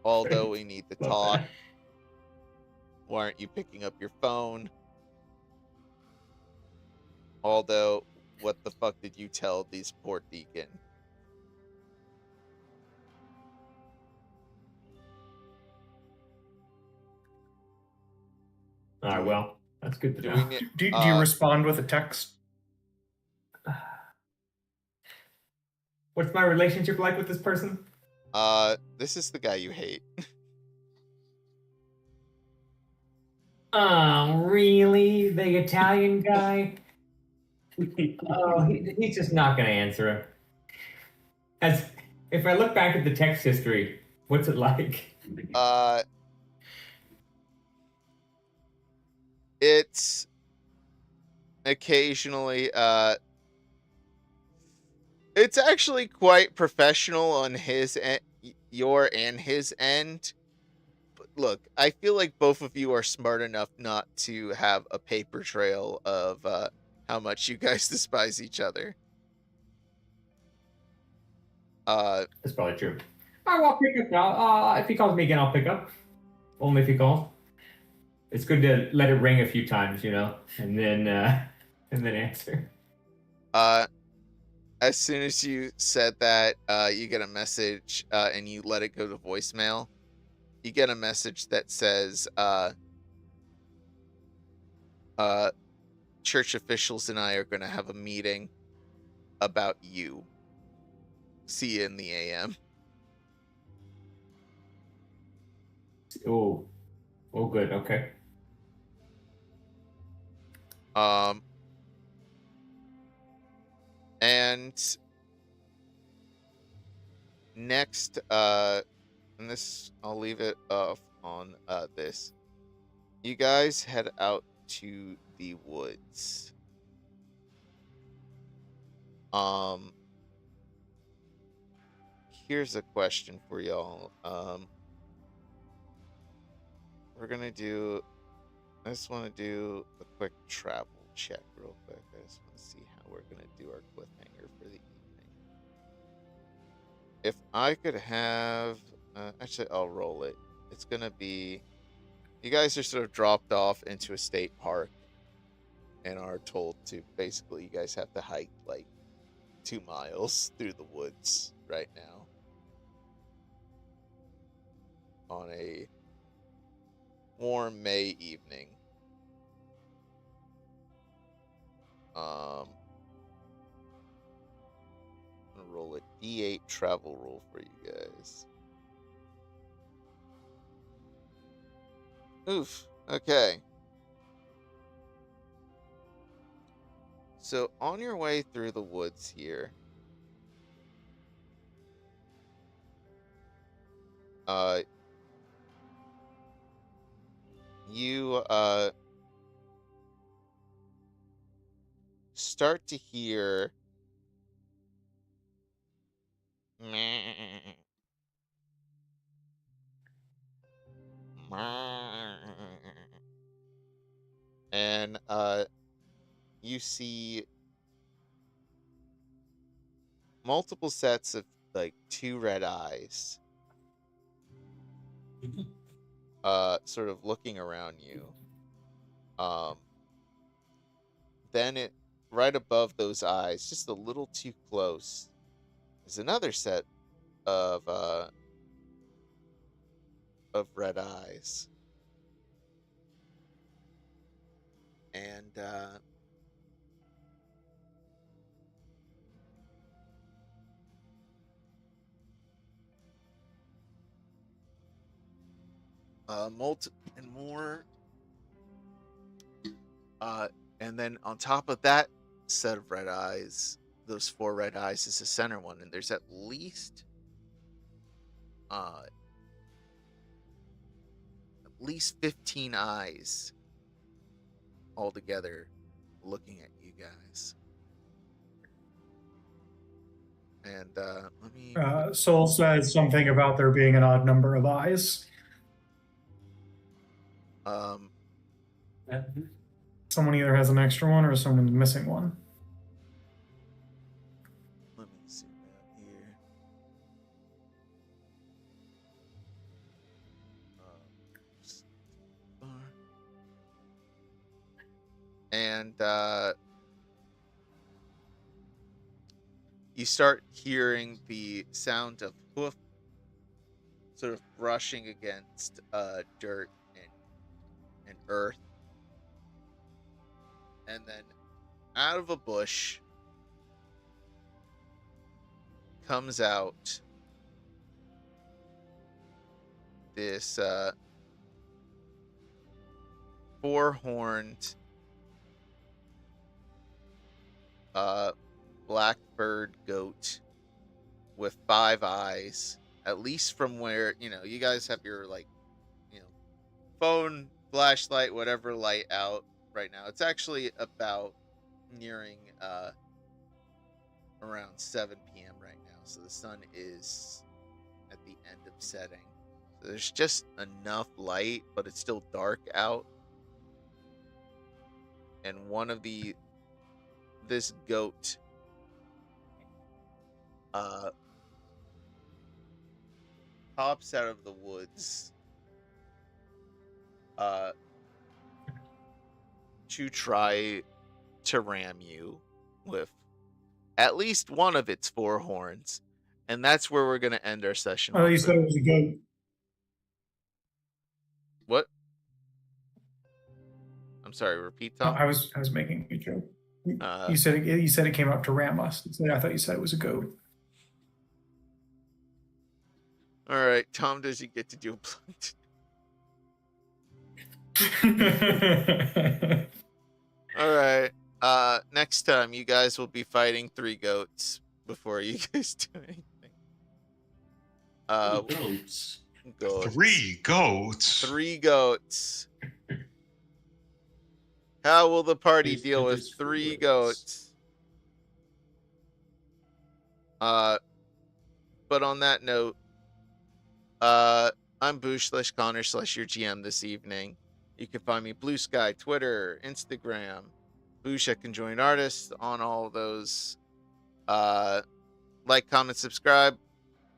Aldo, we need to talk. Why aren't you picking up your phone? Aldo, what the fuck did you tell these poor deacon?
All right, well, that's good to know.
Doing it.
Do you respond with a text?
What's my relationship like with this person?
This is the guy you hate.
Oh, really? The Italian guy? Oh, he's just not going to answer him. If I look back at the text history, what's it like?
It's occasionally, it's actually quite professional on his end, your and his end. But look, I feel like both of you are smart enough not to have a paper trail of how much you guys despise each other.
That's probably true. I will pick up now. If he calls me again, I'll pick up. Only if he calls. It's good to let it ring a few times, and then answer.
As soon as you said that, you get a message, and you let it go to voicemail. You get a message that says, church officials and I are going to have a meeting about you. See you in the AM.
Oh, good. Okay.
And next, and this, I'll leave it off on this. You guys head out to the woods. Here's a question for y'all. We're gonna do. I just want to do a quick travel check real quick. I just want to see how we're gonna do our cliffhanger for the evening. If I could have, actually, I'll roll it. It's gonna be. You guys are sort of dropped off into a state park, and are told to basically, you guys have to hike like 2 miles through the woods right now. On a warm May evening. I'm gonna roll a D8 travel roll for you guys. Oof. Okay. So on your way through the woods here, you start to hear and you see multiple sets of like 2 red eyes sort of looking around you. Then it right above those eyes, just a little too close, is another set of of red eyes. And and more. And then on top of that set of red eyes, those 4 red eyes is the center one, and there's at least 15 eyes altogether looking at you guys. And let me.
Soul says something about there being an odd number of eyes. Someone either has an extra one or someone's missing one.
Let me see that here. And you start hearing the sound of hoof sort of brushing against dirt and earth. And then out of a bush comes out this 4-horned black-furred goat with 5 eyes, at least from where, you guys have your, phone, flashlight, whatever light out right now. It's actually about nearing around 7 p.m. right now, so the sun is at the end of setting. So there's just enough light, but it's still dark out. And this goat pops out of the woods to try to ram you with at least one of its 4 horns. And that's where we're going to end our session.
Oh, you said it was a goat.
What? I'm sorry, repeat, Tom?
No, I was making a joke. You said it came up to ram us. I thought you said it was a goat.
All right, Tom, does he get to do a plug? All right. Next time, you guys will be fighting 3 goats before you guys do anything.
Goats.
3 goats.
3 goats. How will the party
Please
deal with
finish
3
words.
goats? But on that note, I'm Boosh /Connar /your GM this evening. You can find me Blue Sky, Twitter, Instagram, Boosh at ConJoined Artists on all of those. Like, comment, subscribe,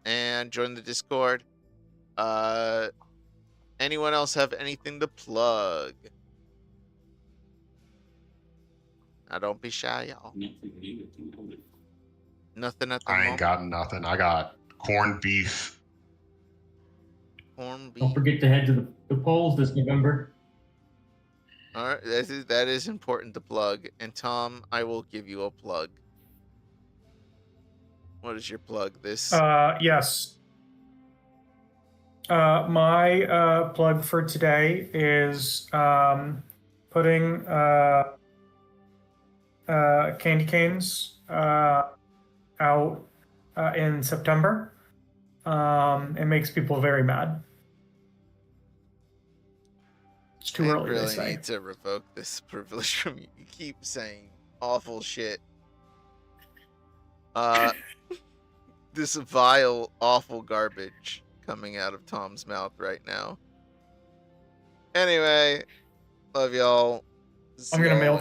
and join the Discord. Anyone else have anything to plug? Now, don't be shy, y'all. Nothing at the
I
moment.
ain't got nothing. I got corned beef.
Corned beef.
Don't forget to head to the polls this November.
All right, that is important to plug. And Tom, I will give you a plug. What is your plug? This.
Yes. My plug for today is putting candy canes out in September. It makes people very mad. It's too early
really
to say.
need to revoke this privilege from you. You keep saying awful shit. This vile, awful garbage coming out of Tom's mouth right now. Anyway, love y'all.
I'm gonna mail them.